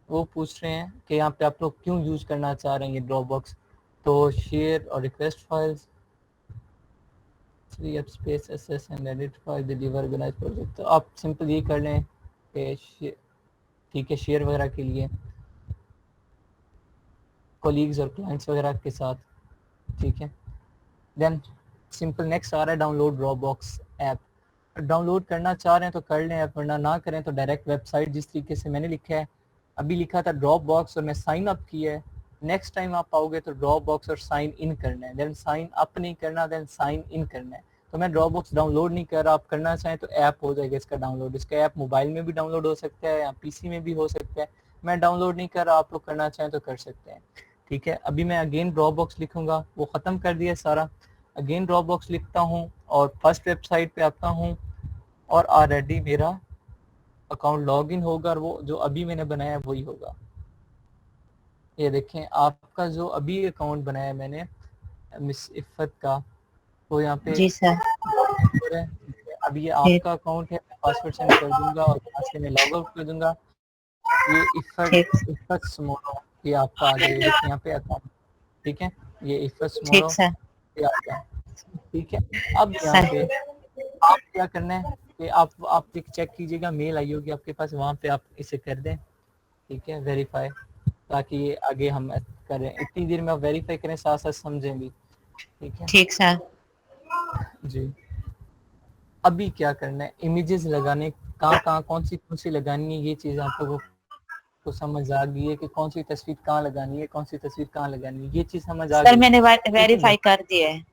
वो पूछ रहे हैं कि यहाँ पे आप लोग क्यों यूज करना चाह रहे हैं ये ड्रॉप बॉक्स। तो शेयर और request files, free up space, SS and edit file, deliver organise project. तो आप सिंपल ये कर लें कि ठीक है, शेयर वगैरह के लिए कोलीग्स और क्लाइंट्स वगैरह के साथ, ठीक है। देन सिंपल नेक्स्ट आ रहा है download drop box app. Download करना चाह रहे हैं तो कर लें ऐप, वरना ना करें तो डायरेक्ट वेबसाइट, जिस तरीके से मैंने लिखा है, अभी लिखा था ड्रॉप बॉक्स और मैं साइन अप किया है। नेक्स्ट टाइम आप आओगे तो ड्रॉप बॉक्स और साइन इन करना है, देन साइन अप नहीं करना, देन साइन इन करना है। तो मैं ड्रॉप बॉक्स डाउनलोड नहीं कर रहा, आप करना चाहें तो ऐप हो जाएगा इसका डाउनलोड। इसका ऐप मोबाइल में भी डाउनलोड हो सकता है या पीसी में भी हो सकता है। मैं डाउनलोड नहीं कर रहा, आप लोग करना चाहें तो कर सकते हैं, ठीक है। अभी मैं अगेन ड्रॉप बॉक्स लिखूंगा, वो ख़त्म कर दिया सारा। अगेन ड्रॉप बॉक्स लिखता हूँ और फर्स्ट वेबसाइट पे आता हूँ, और ऑलरेडी मेरा अकाउंट लॉगिन होगा, और वो जो अभी मैंने बनाया है वही होगा। ये देखें, आपका जो अभी अकाउंट बनाया है मैंने मिस इफ़त का, वो यहाँ पे जी सर। लॉगिन हो रहा है। अब ये ठीक। आपका अकाउंट है, मैं पासवर्ड सेंड कर दूंगा और यहाँ से मैं लॉग आउट कर दूंगा। ये ठीक। इफ़त स्मोरो, ये आपका आ गया, देखिए यहाँ पे अकाउंट, ठीक है। ये इफ़त ठीक स्मोरो सर। ये आ गया, ठीक है। अब यहाँ सर। पे आप क्या करना है कि आप चेक कीजिएगा, मेल आई होगी आपके पास, वहाँ पे आप इसे कर दें, ठीक है, वेरीफाई, ताकि ये आगे हम करें। इतनी देर में आप वेरीफाई करें, साथ साथ समझें भी, ठीक है ठीक सर। जी। अभी क्या करना है, इमेजेस लगाने, कहाँ कौन सी लगानी है, ये चीज़ आप लोगों को समझ आ गई है कि कौन सी तस्वीर कहाँ लगानी है, कौन सी तस्वीर कहाँ लगानी है, ये चीज़ समझ आ सर गई। मैंने लेकिन वेरीफाई कर दिया है।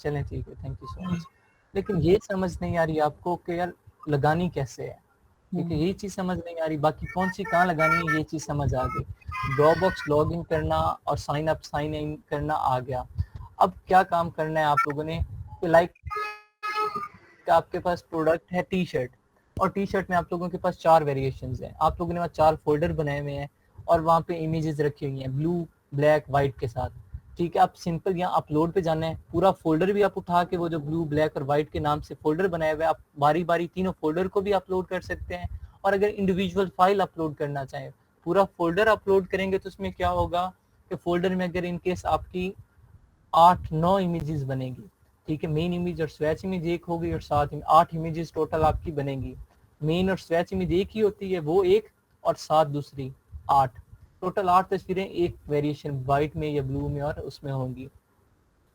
चलें ठीक है, थैंक यू सो मच। लेकिन ये समझ नहीं आ रही आपको कि यार लगानी कैसे है, ठीक है, यही चीज़ समझ नहीं आ रही। बाकी कौन सी कहाँ लगानी है ये चीज़ समझ आ गई। ड्रॉप बॉक्स लॉग इन करना और साइन अप साइन इन करना आ गया। अब क्या काम करना है आप लोगों ने, कि लाइक आपके पास प्रोडक्ट है टी शर्ट, और टी शर्ट में आप लोगों के पास 4 वेरिएशंस हैं। आप लोगों ने वहाँ 4 फोल्डर बनाए हुए हैं, और वहाँ पे इमेजेस रखी हुई हैं ब्लू ब्लैक वाइट के साथ, ठीक है। आप सिंपल यहाँ अपलोड पे जाना है, पूरा फोल्डर भी आप उठा के वो जो ब्लू ब्लैक और वाइट के नाम से फोल्डर बनाए हुए हैं, आप बारी बारी तीनों फोल्डर को भी अपलोड कर सकते हैं। और अगर इंडिविजुअल फाइल अपलोड करना चाहें, पूरा फोल्डर अपलोड करेंगे तो उसमें क्या होगा कि फोल्डर में अगर इनकेस आपकी 8-9 इमेजेस बनेगी, ठीक है। मेन इमेज और स्वैच इमेज एक होगी, और 8 इमेजेस टोटल आपकी बनेगी। मेन और स्वैच इमेज एक ही होती है, वो एक, और 7 दूसरी 8, टोटल 8 तस्वीरें एक वेरिएशन वाइट में या ब्लू में और उसमें होंगी।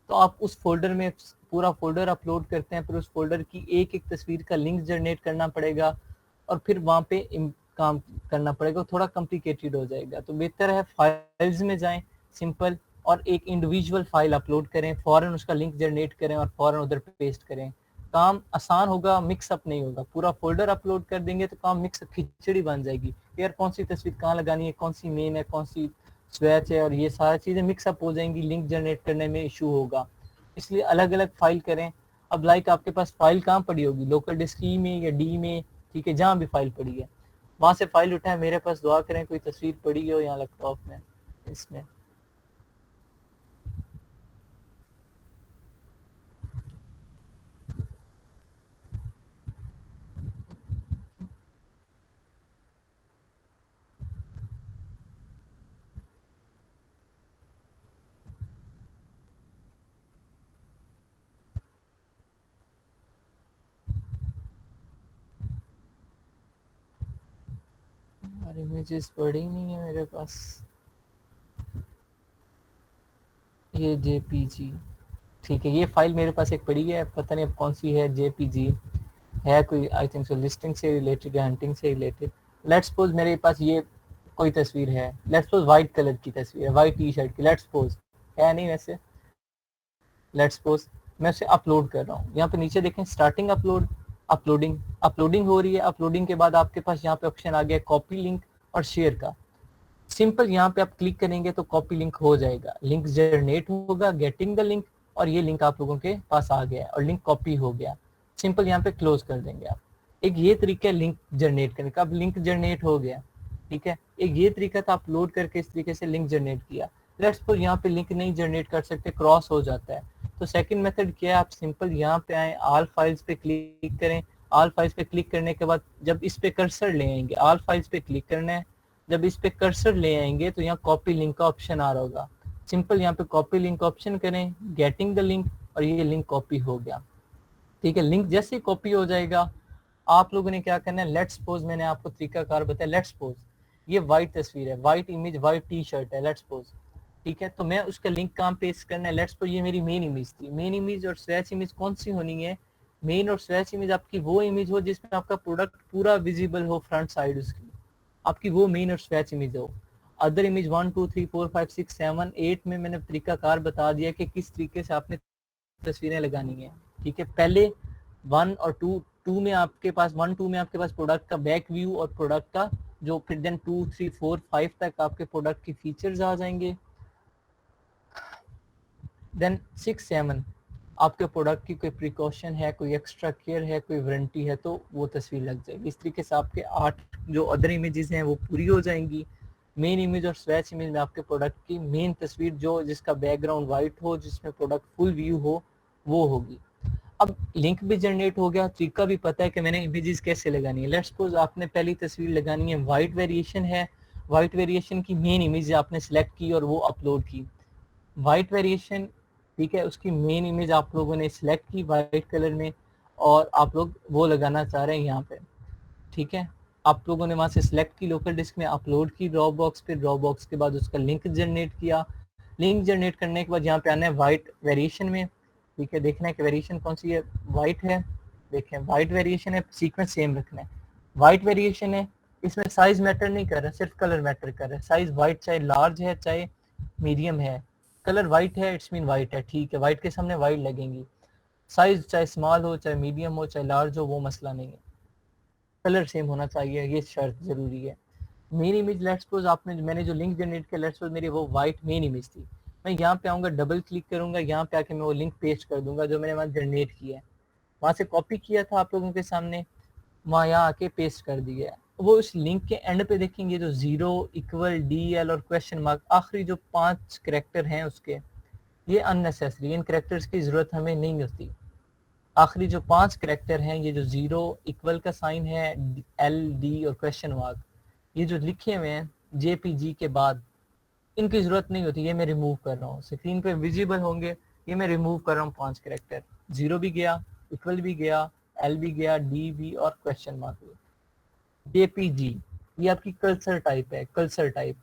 तो आप उस फोल्डर में पूरा फोल्डर अपलोड करते हैं, फिर उस फोल्डर की एक एक तस्वीर का लिंक जनरेट करना पड़ेगा, और फिर वहाँ पे काम करना पड़ेगा, थोड़ा कॉम्प्लिकेटेड हो जाएगा। तो बेहतर है फाइल्स में जाएं सिंपल, और एक इंडिविजुअल फाइल अपलोड करें, फ़ौरन उसका लिंक जनरेट करें और फ़ौरन उधर पेस्ट करें। काम आसान होगा, मिक्स अप नहीं होगा। पूरा फोल्डर अपलोड कर देंगे तो काम मिक्स खिचड़ी बन जाएगी, यार कौन सी तस्वीर कहाँ लगानी है, कौन सी मेन है, कौन सी स्वेच है, और ये सारी चीज़ें मिक्स अप हो जाएंगी, लिंक जनरेट करने में इशू होगा। इसलिए अलग अलग फाइल करें। अब लाइक आपके पास फाइल कहाँ पड़ी होगी, लोकल डिस्क ई में या डी में, ठीक है, जहाँ भी फाइल पड़ी है वहाँ से फाइल उठाएं। मेरे पास दुआ करें कोई तस्वीर पड़ी हो यहाँ लैपटॉप में, इसमें और इमेजेस पड़ी नहीं है मेरे पास। ये जेपीजी, ठीक है, ये फाइल मेरे पास एक पड़ी है, पता नहीं अब कौन सी है। जेपीजी है कोई, आई थिंक सो लिस्टिंग से रिलेटेड या हंटिंग से रिलेटेड। लेट्स सपोज मेरे पास ये कोई तस्वीर है, लेट्स सपोज वाइट कलर की तस्वीर है, वाइट टी शर्ट की, लेट्स सपोज है नहीं वैसे, लेट्स सपोज मैं उसे अपलोड कर रहा हूँ। यहाँ पे नीचे देखें स्टार्टिंग अपलोड, अपलोडिंग हो रही है। अपलोडिंग के बाद आपके पास यहाँ पे ऑप्शन आ गया कॉपी लिंक और शेयर का। सिंपल यहाँ पे आप क्लिक करेंगे तो कॉपी लिंक हो जाएगा, लिंक जनरेट होगा, गेटिंग द लिंक, और ये लिंक आप लोगों के पास आ गया और लिंक कॉपी हो गया। सिंपल यहाँ पे क्लोज कर देंगे आप। एक ये तरीका है लिंक जनरेट करने का। अब लिंक जनरेट हो गया, ठीक है। एक ये तरीका था अपलोड करके इस तरीके से लिंक जनरेट किया। लेट्स सपोज यहाँ पे लिंक नहीं जनरेट कर सकते, क्रॉस हो जाता है, तो सेकंड मेथड क्या है, आप सिंपल यहाँ पे आए, ऑल फाइल्स पे क्लिक करें। ऑल फाइल्स पे क्लिक करने के बाद जब इस पे कर्सर ले आएंगे, ऑल फाइल्स पे क्लिक करना है, जब इस पे कर्सर ले आएंगे तो यहाँ कॉपी लिंक का ऑप्शन आ रहा होगा। सिंपल यहाँ पे कॉपी लिंक ऑप्शन करें, गेटिंग द लिंक, और ये लिंक कॉपी हो गया, ठीक है। लिंक जैसे ही कॉपी हो जाएगा आप लोगों ने क्या करना है, लेट्स सपोज मैंने आपको तरीकाकार बताया। लेट्स सपोज ये वाइट तस्वीर है, white image, white T shirt है, लेट्स सपोज, ठीक है। तो मैं उसका लिंक कहाँ पेस्ट करना है, लेट्स सपोज ये मेरी मेन इमेज थी। मेन इमेज और स्वेच इमेज कौन सी होनी है, मेन और स्वेच इमेज आपकी वो इमेज हो जिसमें आपका प्रोडक्ट पूरा विजिबल हो, फ्रंट साइड उसकी आपकी वो मेन और स्वेच इमेज हो। अदर इमेज 1 2 3 4 5 6 7 8 में मैंने तरीकाकार बता दिया कि किस तरीके से आपने तस्वीरें लगानी है, ठीक है। पहले 1 और 2 में आपके पास 1 2 में आपके पास प्रोडक्ट का बैक व्यू और प्रोडक्ट का जो, फिर देन 2 3 4 5 तक आपके प्रोडक्ट की फीचर्स आ जाएंगे। देन 6 7 आपके प्रोडक्ट की कोई प्रिकॉशन है, कोई एक्स्ट्रा केयर है, कोई वारंटी है, तो वो तस्वीर लग जाएगी। इस तरीके से आपके 8 जो अदर इमेजेस हैं वो पूरी हो जाएंगी। मेन इमेज और स्वेच इमेज में आपके प्रोडक्ट की मेन तस्वीर जो जिसका बैकग्राउंड वाइट हो, जिसमें प्रोडक्ट फुल व्यू हो, वो होगी। अब लिंक भी जनरेट हो गया, तरीका भी पता है कि मैंने इमेजेस कैसे लगानी है। लेट्स सपोज आपने पहली तस्वीर लगानी है, वाइट वेरिएशन है, वाइट वेरिएशन की मेन इमेज आपने सेलेक्ट की और वो अपलोड की। वाइट वेरिएशन, ठीक है, उसकी मेन इमेज आप लोगों ने सिलेक्ट की वाइट कलर में और आप लोग वो लगाना चाह रहे हैं यहाँ पे, ठीक है। आप लोगों ने वहाँ से सिलेक्ट की, लोकल डिस्क में अपलोड की ड्रॉप बॉक्स पे, ड्रॉप बॉक्स के बाद उसका लिंक जनरेट किया। लिंक जनरेट करने के बाद यहाँ पे आना है वाइट वेरिएशन में, ठीक है। देखना है कि वेरिएशन कौन सी है, वाइट है, देखें वाइट वेरिएशन है, सीक्वेंस सेम रखना है। वाइट वेरिएशन है, इसमें साइज मैटर नहीं कर रहा, सिर्फ कलर मैटर कर रहा है। साइज वाइट चाहे लार्ज है चाहे मीडियम है, कलर वाइट है इट्स मीन वाइट है, ठीक है। वाइट के सामने वाइट लगेंगी। साइज चाहे स्मॉल हो चाहे मीडियम हो चाहे लार्ज हो, वो मसला नहीं है, कलर सेम होना चाहिए, ये शर्त जरूरी है। मेन इमेज लेट्स सपोज आपने, मैंने जो लिंक जनरेट किया, लेट्स सपोज मेरी वो वाइट मेन इमेज थी। मैं यहाँ पे आऊँगा, डबल क्लिक करूंगा, यहाँ पे आके मैं वो लिंक पेस्ट कर दूंगा जो मैंने वहाँ जनरेट किया है, वहाँ से कॉपी किया था आप लोगों के सामने, वहाँ यहाँ आके पेस्ट कर दिया है। वो उस लिंक के एंड पे देखेंगे जो 0 इक्वल DL और क्वेश्चन मार्क, आखिरी जो 5 करेक्टर हैं उसके, ये अननेसेसरी, इन करेक्टर्स की जरूरत हमें नहीं होती। आखिरी जो 5 करेक्टर हैं, ये जो 0 इक्वल का साइन है, LD और क्वेश्चन मार्क, ये जो लिखे हुए हैं JPG के बाद, इनकी जरूरत नहीं होती, ये मैं रिमूव कर रहा हूँ। स्क्रीन पे विजिबल होंगे, ये मैं रिमूव कर रहा हूँ 5 करेक्टर। 0 भी गया, इक्वल भी गया, L भी गया, D भी और क्वेश्चन मार्क भी। JPG ये आपकी कल्सर टाइप है, कल्सर टाइप।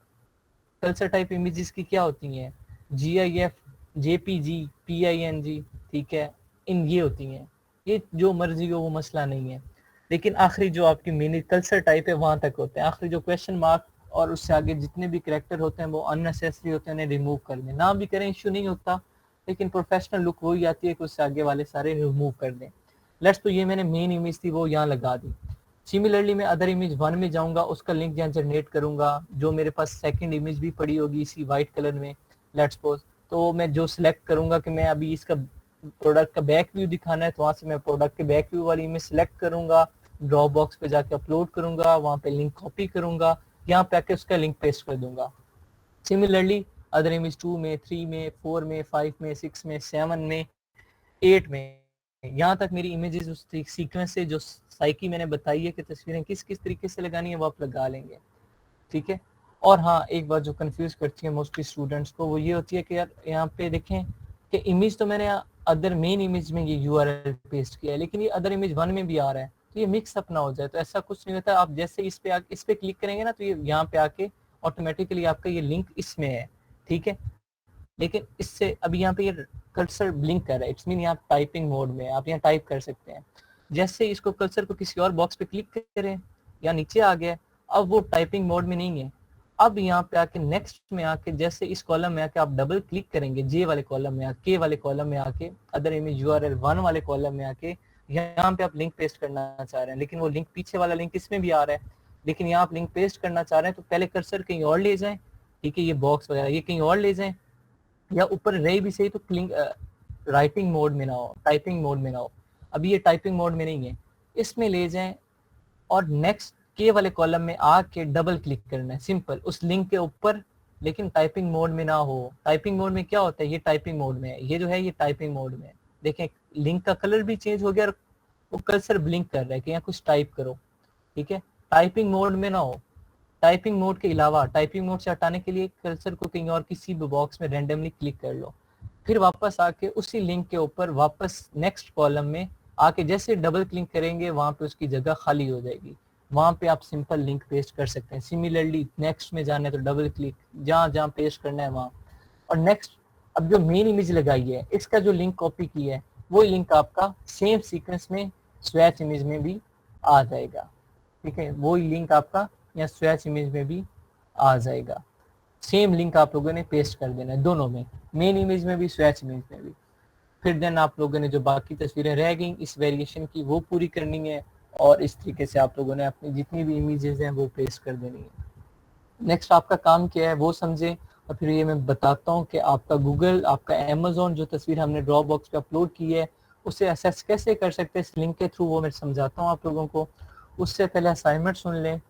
कल्सर टाइप इमेजेस की क्या होती हैं, GIF, JPG, PNG, ठीक है, इन ये होती हैं। ये जो मर्जी हो वो मसला नहीं है। लेकिन आखिरी जो आपकी मिनी कल्सर टाइप है वहां तक होते हैं। आखिरी जो क्वेश्चन मार्क और उससे आगे जितने भी करैक्टर होते हैं वो अननेसेसरी होते हैं, उन्हें रिमूव कर दें। ना भी करें इशू नहीं होता, लेकिन प्रोफेशनल लुक वही आती है कि उससे आगे वाले सारे रिमूव कर दें। लेट्स तो ये मैंने मेन इमेज थी वो यहाँ लगा दी। सिमिलरली मैं अदर इमेज 1 में जाऊंगा, उसका लिंक यहाँ जनरेट करूंगा, जो मेरे पास सेकंड इमेज भी पड़ी होगी इसी वाइट कलर में लेट्स सपोज। तो मैं जो सिलेक्ट करूंगा कि मैं अभी इसका प्रोडक्ट का बैक व्यू दिखाना है, तो वहाँ से मैं प्रोडक्ट के बैक व्यू वाली इमेज सिलेक्ट करूंगा, ड्रॉप बॉक्स पे जाके अपलोड करूंगा, वहाँ पे लिंक कॉपी करूंगा, यहाँ पे आके उसका लिंक पेस्ट कर दूंगा। सिमिलरली अदर इमेज 2 में, 3 में, 4 में, 5 में, 6 में, 7 में, 8 में, यहाँ तक मेरी इमेजेस उस सीक्वेंस से जो साइकी मैंने बताई है कि तस्वीरें किस किस तरीके से लगानी है वो आप लगा लेंगे, ठीक है। और हाँ, एक बात जो कंफ्यूज करती है मोस्टली स्टूडेंट्स को वो ये होती है कि यार यहाँ पे देखें कि इमेज तो मैंने अदर मेन इमेज में ये यूआरएल पेस्ट किया है, लेकिन ये अदर इमेज 1 में भी आ रहा है, तो ये मिक्स अप ना हो जाए। तो ऐसा कुछ नहीं होता, आप जैसे इस पे क्लिक करेंगे ना तो ये यहाँ पे आके ऑटोमेटिकली आपका ये लिंक इसमें है, ठीक है। लेकिन इससे अभी यहाँ पे ये कर्सर ब्लिंक कर रहा है, इट्स मीन यहाँ टाइपिंग मोड में, आप यहाँ टाइप कर सकते हैं। जैसे इसको कर्सर को किसी और बॉक्स पे क्लिक करें या नीचे आ गया, अब वो टाइपिंग मोड में नहीं है। अब यहाँ पे आके नेक्स्ट में आके जैसे इस कॉलम में आके आप डबल क्लिक करेंगे, जे वाले कॉलम में आके, के वाले कॉलम में आके, अदर इमेज यूआरएल 1 वाले कॉलम में आके यहाँ पे आप लिंक पेस्ट करना चाह रहे हैं, लेकिन वो लिंक पीछे वाला लिंक इसमें भी आ रहा है, लेकिन यहाँ आप लिंक पेस्ट करना चाह रहे हैं तो पहले कर्सर कहीं और ले जाएं, ठीक है, ये बॉक्स वगैरह ये कहीं और ले जाएं, या ऊपर रही भी सही तो क्लिक राइटिंग मोड में ना हो, टाइपिंग मोड में ना हो। अभी ये टाइपिंग मोड में नहीं है, इसमें ले जाएं और नेक्स्ट के वाले कॉलम में आके डबल क्लिक करना है, सिंपल उस लिंक के ऊपर, लेकिन टाइपिंग मोड में ना हो। टाइपिंग मोड में क्या होता है, ये टाइपिंग मोड में है, ये जो है ये टाइपिंग मोड में है। देखें लिंक का कलर भी चेंज हो गया और वो कर्सर ब्लिंक कर रहा है कि यहाँ कुछ टाइप करो, ठीक है। टाइपिंग मोड में ना हो। टाइपिंग मोड के अलावा टाइपिंग मोड से हटाने के लिए कर्सर को कहीं और किसी भी बॉक्स में रैंडमली क्लिक कर लो, फिर वापस आके उसी लिंक के ऊपर वापस नेक्स्ट कॉलम में आके जैसे डबल क्लिक करेंगे वहां पे उसकी जगह खाली हो जाएगी, वहां पे आप सिंपल लिंक पेस्ट कर सकते हैं। सिमिलरली नेक्स्ट में जाना है तो डबल क्लिक, जहां जहां पेस्ट करना है वहां, और नेक्स्ट अब जो मेन इमेज लगाई है इसका जो लिंक कॉपी किया है वो लिंक आपका सेम सीक्वेंस में स्वैच इमेज में भी आ जाएगा, ठीक है। वो लिंक आपका या स्वैच इमेज में भी आ जाएगा। सेम लिंक आप लोगों ने पेस्ट कर देना है दोनों में, मेन इमेज में भी स्वैच इमेज में भी। फिर देन आप लोगों ने जो बाकी तस्वीरें रह गई इस वेरिएशन की वो पूरी करनी है, और इस तरीके से आप लोगों ने अपनी जितनी भी इमेजेस हैं वो पेस्ट कर देनी है। नेक्स्ट आपका काम क्या है वो समझे, और फिर ये मैं बताता हूँ कि आपका गूगल, आपका अमेज़न जो तस्वीर हमने ड्रॉप बॉक्स पे अपलोड की है उसे असेस कैसे कर सकते हैं इस लिंक के थ्रू, वो मैं समझाता हूँ आप लोगों को। उससे पहले असाइनमेंट सुन लें।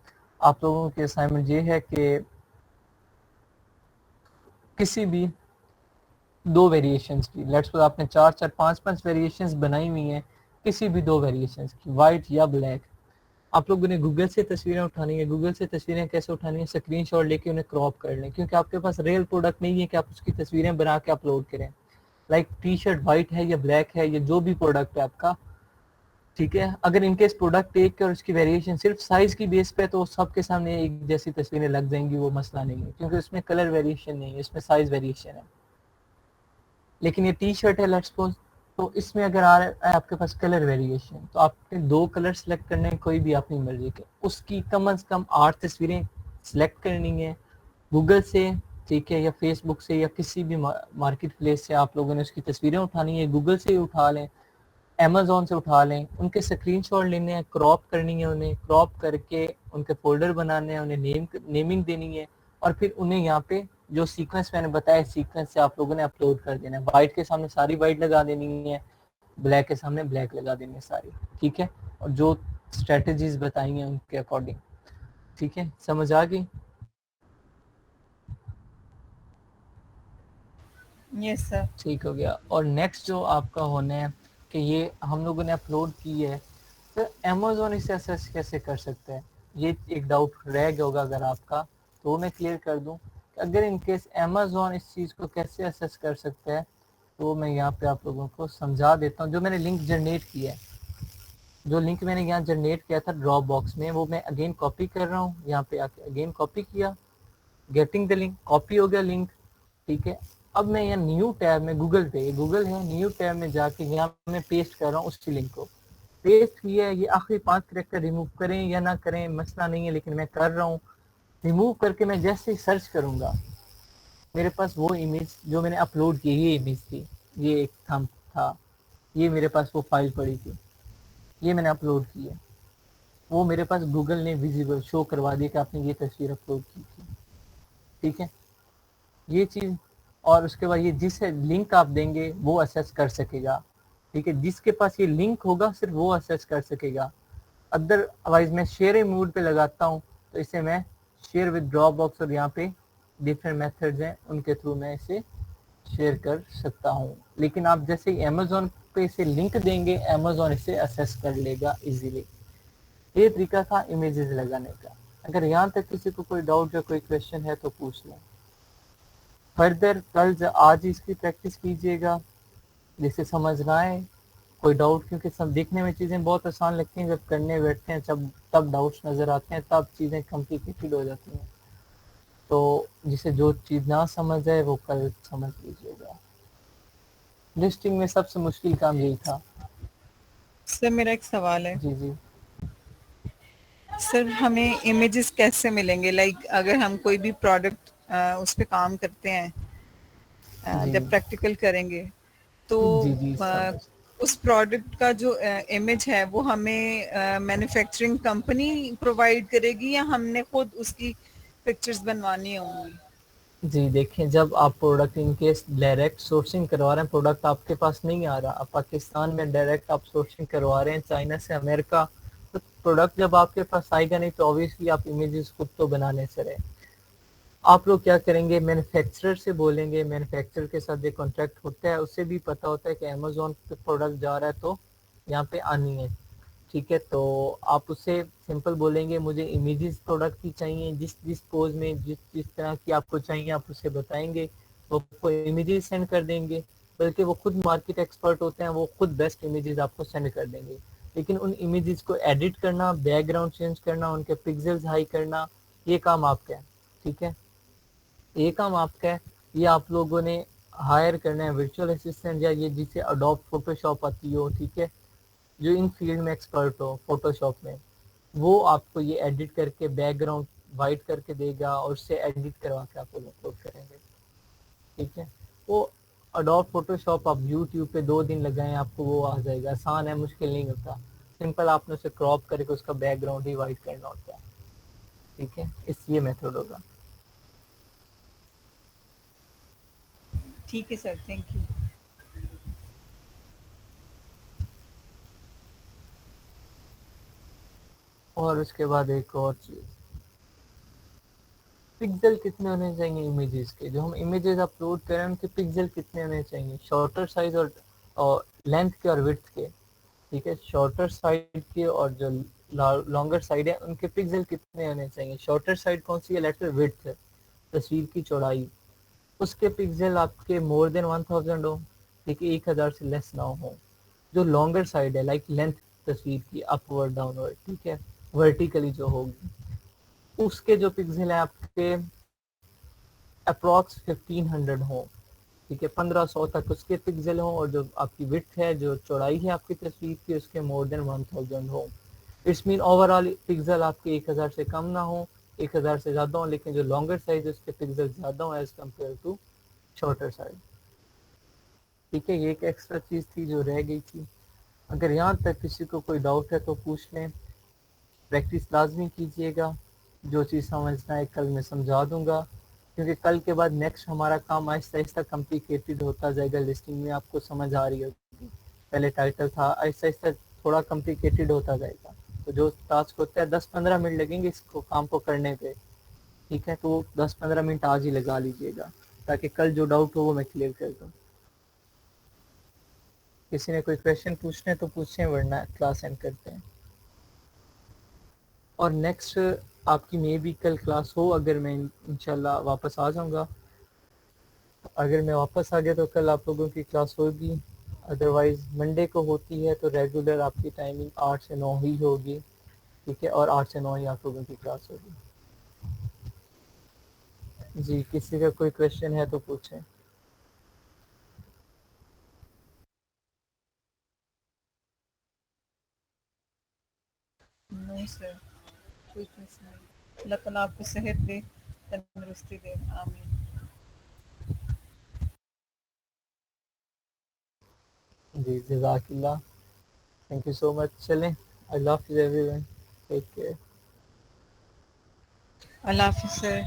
आप लोगों की असाइनमेंट ये है कि किसी भी दो वेरिएशंस की, लेट्स सपोज आपने 4 4 5 5 वेरिएशंस बनाई हुई हैं, किसी भी दो वेरिएशंस की, वाइट या ब्लैक, आप लोगों ने गूगल से तस्वीरें उठानी है। गूगल से तस्वीरें कैसे उठानी है, स्क्रीनशॉट लेके उन्हें क्रॉप कर लें, क्योंकि आपके पास रियल प्रोडक्ट नहीं है कि आप उसकी तस्वीरें बना के अपलोड करें। लाइक टी शर्ट वाइट है या ब्लैक है या जो भी प्रोडक्ट है आपका, ठीक है। अगर इनकेस प्रोडक्ट एक के और उसकी वेरिएशन सिर्फ साइज की बेस पे तो सबके सामने एक जैसी तस्वीरें लग जाएंगी, वो मसला नहीं है, क्योंकि उसमें कलर वेरिएशन नहीं है, इसमें साइज वेरिएशन है। लेकिन ये टी शर्ट है लेट्स सपोज, तो इसमें अगर आ रहा है आपके पास कलर वेरिएशन, तो आपने 2 कलर सेलेक्ट करने हैं, कोई भी अपनी मर्जी के, उसकी कम से कम 8 तस्वीरें सेलेक्ट करनी है गूगल से, ठीक है, या फेसबुक से या किसी भी मार्केट प्लेस से आप लोगों ने उसकी तस्वीरें उठानी है। गूगल से ही उठा लें, अमेज़न से उठा लें, उनके स्क्रीनशॉट लेने हैं, क्रॉप करनी है, उन्हें क्रॉप करके उनके फोल्डर बनाने हैं, उन्हें नेमिंग देनी है, और फिर उन्हें यहाँ पे जो सीक्वेंस मैंने बताया सीक्वेंस से आप लोगों ने अपलोड कर देना है। वाइट के सामने सारी वाइट लगा देनी है, ब्लैक के सामने ब्लैक लगा देनी है सारी, ठीक है, और जो स्ट्रेटजीज बताई हैं उनके अकॉर्डिंग, ठीक है, समझ आ गई? Yes sir. ठीक हो गया। और नेक्स्ट जो आपका होना है कि ये हम लोगों ने अपलोड की है, तो अमेज़न इसे असेस कैसे कर सकता है, ये एक डाउट रह गया होगा अगर आपका, तो मैं क्लियर कर दूं कि अगर इनकेस अमेज़न इस चीज़ को कैसे असेस कर सकता है, तो मैं यहाँ पे आप लोगों को समझा देता हूँ। जो मैंने लिंक जनरेट किया है, जो लिंक मैंने यहाँ जनरेट किया था ड्रॉप बॉक्स में, वो मैं अगेन कॉपी कर रहा हूँ, यहाँ पे आके अगेन कॉपी किया, गेटिंग द लिंक, कॉपी हो गया लिंक, ठीक है। अब मैं यहाँ न्यू टैब में, गूगल पे, गूगल है, न्यू टैब में जाके यहाँ मैं पेस्ट कर रहा हूँ उसी लिंक को, पेज 3 है, ये आखिरी 5 करेक्टर रिमूव करें या ना करें मसला नहीं है, लेकिन मैं कर रहा हूँ। रिमूव करके मैं जैसे ही सर्च करूँगा मेरे पास वो इमेज जो मैंने अपलोड की, ये इमेज थी, ये एक थंब था, ये मेरे पास वो फाइल पड़ी थी, ये मैंने अपलोड की है, वो मेरे पास गूगल ने विजिबल शो करवा दिया कि आपने ये तस्वीर अपलोड की थी। ठीक है, ये चीज़। और उसके बाद ये जिस लिंक आप देंगे वो असेस कर सकेगा। ठीक है, जिसके पास ये लिंक होगा सिर्फ वो असेस कर सकेगा। अदरवाइज मैं शेयर मोड पे लगाता हूँ तो इसे मैं शेयर विद ड्रॉप बॉक्स और यहाँ पे डिफरेंट मेथड्स हैं उनके थ्रू मैं इसे शेयर कर सकता हूँ। लेकिन आप जैसे ही अमेजोन पे इसे लिंक देंगे अमेजोन इसे असेस कर लेगा इजीली। ये तरीका था इमेजेस लगाने का। अगर यहाँ तक किसी को कोई डाउट या कोई क्वेश्चन है तो पूछ लें। फर्दर कल आज इसकी प्रैक्टिस कीजिएगा जिससे समझ ना आए कोई डाउट, क्योंकि सब देखने में चीज़ें बहुत आसान लगती हैं, जब करने बैठते हैं जब तब डाउट्स नज़र आते हैं, तब चीज़ें कॉम्प्लिकेटेड हो जाती हैं। तो जिसे जो चीज़ ना समझ आए वो कल समझ लीजिएगा। लिस्टिंग में सबसे मुश्किल काम यही था। सर मेरा एक सवाल है, जी जी सर हमें इमेजेस कैसे मिलेंगे? लाइक अगर हम कोई भी प्रोडक्ट उस पे काम करते हैं, जी जब प्रैक्टिकल करेंगे तो जी जी अ, समझ। उस प्रोडक्ट का जो इमेज है वो हमें मैन्युफैक्चरिंग कंपनी प्रोवाइड करेगी या हमने खुद उसकी पिक्चर्स बनवानी होंगी? जी देखें, जब आप प्रोडक्ट इनकेस डायरेक्ट सोर्सिंग करवा रहे हैं, प्रोडक्ट आपके पास नहीं आ रहा, आप पाकिस्तान में डायरेक्ट आप सोर्सिंग करवा रहे हैं चाइना से अमेरिका, तो प्रोडक्ट जब आपके पास आएगा नहीं तो ऑब्वियसली आप इमेजेस खुद तो बनाने से रहे। आप लोग क्या करेंगे, मैन्युफैक्चरर से बोलेंगे, मैन्युफैक्चरर के साथ जो कॉन्ट्रैक्ट होता है उससे भी पता होता है कि अमेजोन पे प्रोडक्ट जा रहा है तो यहाँ पे आनी है। ठीक है, तो आप उससे सिंपल बोलेंगे मुझे इमेजेस प्रोडक्ट की चाहिए, जिस जिस पोज में जिस जिस तरह की आपको चाहिए आप उससे बताएंगे, वो आपको इमेजेस सेंड कर देंगे। बल्कि वो खुद मार्केट एक्सपर्ट होते हैं, वो खुद बेस्ट इमेजेस आपको सेंड कर देंगे। लेकिन उन इमेजेस को एडिट करना, बैकग्राउंड चेंज करना, उनके पिक्सल्स हाई करना, ये काम आपका है। ठीक है, ये काम आपका है। ये आप लोगों ने हायर करना है वर्चुअल असिस्टेंट या ये जिसे अडोब फोटोशॉप आती हो, ठीक है, जो इन फील्ड में एक्सपर्ट हो फोटोशॉप में, वो आपको ये एडिट करके बैकग्राउंड वाइट करके देगा और उससे एडिट करवा के आपको अपलोड करेंगे। ठीक है, वो अडोब फोटोशॉप आप यूट्यूब पे 2 दिन लगाएं आपको वो आ जाएगा। आसान है, मुश्किल नहीं होता। सिंपल आपने उसे क्रॉप करके उसका बैकग्राउंड ही वाइट करना होता है। ठीक है, इस ये मेथड होगा। ठीक है सर, थैंक यू। और उसके बाद एक और चीज़, पिक्सल कितने होने चाहिए इमेजेस के, जो हम इमेजेस अपलोड कर रहे हैं उनके पिक्सल कितने होने चाहिए, शॉर्टर साइज और लेंथ के और विड्थ के। ठीक है, शॉर्टर साइड के और जो लॉन्गर साइड है उनके पिक्सल कितने होने चाहिए। शॉर्टर साइड कौन सी है, लेटर विड्थ है, तस्वीर की चौड़ाई, उसके पिक्सल आपके मोर देन 1000 हो। ठीक है, 1000 से लेस ना हो। जो लॉन्गर साइड है लाइक लेंथ तस्वीर की अपवर्ड डाउनवर्ड, ठीक है, वर्टिकली जो होगी, उसके जो पिक्सल है आपके अप्रॉक्स 1500 हो। ठीक है, 1500 तक उसके पिक्सल हो। और जो आपकी विड्थ है, जो चौड़ाई है आपकी तस्वीर की, उसके मोर देन 1000 हो। इट्स मीन ओवरऑल पिक्सल आपके 1000 से कम ना हो, 1000 से ज़्यादा हो, लेकिन जो लॉन्गर साइज है उसके पिक्सल ज़्यादा हो as compare to shorter size. ठीक है, ये एक एक्स्ट्रा चीज़ थी जो रह गई थी। अगर यहाँ तक किसी को कोई डाउट है तो पूछ लें। प्रैक्टिस लाजमी कीजिएगा। जो चीज़ समझना है कल मैं समझा दूंगा, क्योंकि कल के बाद नेक्स्ट हमारा काम आहिस्ता आहिस्ता कॉम्प्लिकेटेड होता जाएगा। लिस्टिंग में आपको समझ आ रही होगी, पहले टाइटल था, आहिस्ता आहिस्ता थोड़ा कॉम्प्लिकेटेड होता जाएगा। तो जो टास्क होता है 10-15 मिनट लगेंगे इसको काम को करने पे। ठीक है, तो 10-15 मिनट आज ही लगा लीजिएगा ताकि कल जो डाउट हो वो मैं क्लियर कर दूँ। किसी ने कोई क्वेश्चन पूछने तो पूछें, वरना क्लास एंड करते हैं। और नेक्स्ट आपकी मे भी कल क्लास हो, अगर मैं इंशाल्लाह वापस आ जाऊंगा। अगर मैं वापस आ गया तो कल आप लोगों की क्लास होगी। अदरवाइज मंडे को होती है, तो रेगुलर आपकी टाइमिंग 8 से 9 ही होगी। ठीक है, और 8 से 9 ही आप लोगों की क्लास होगी। जी, किसी का कोई क्वेश्चन है तो पूछें। weakness नहीं। अल्लाह ताला आपको सेहत दे, तंदुरुस्ती दे, आमीन। जी जज़ाकल्लाह, थैंक यू सो मच। चलें, अल्लाह हाफ़िज़ एवरीवन, टेक केयर। अल्लाह हाफिज़ सर।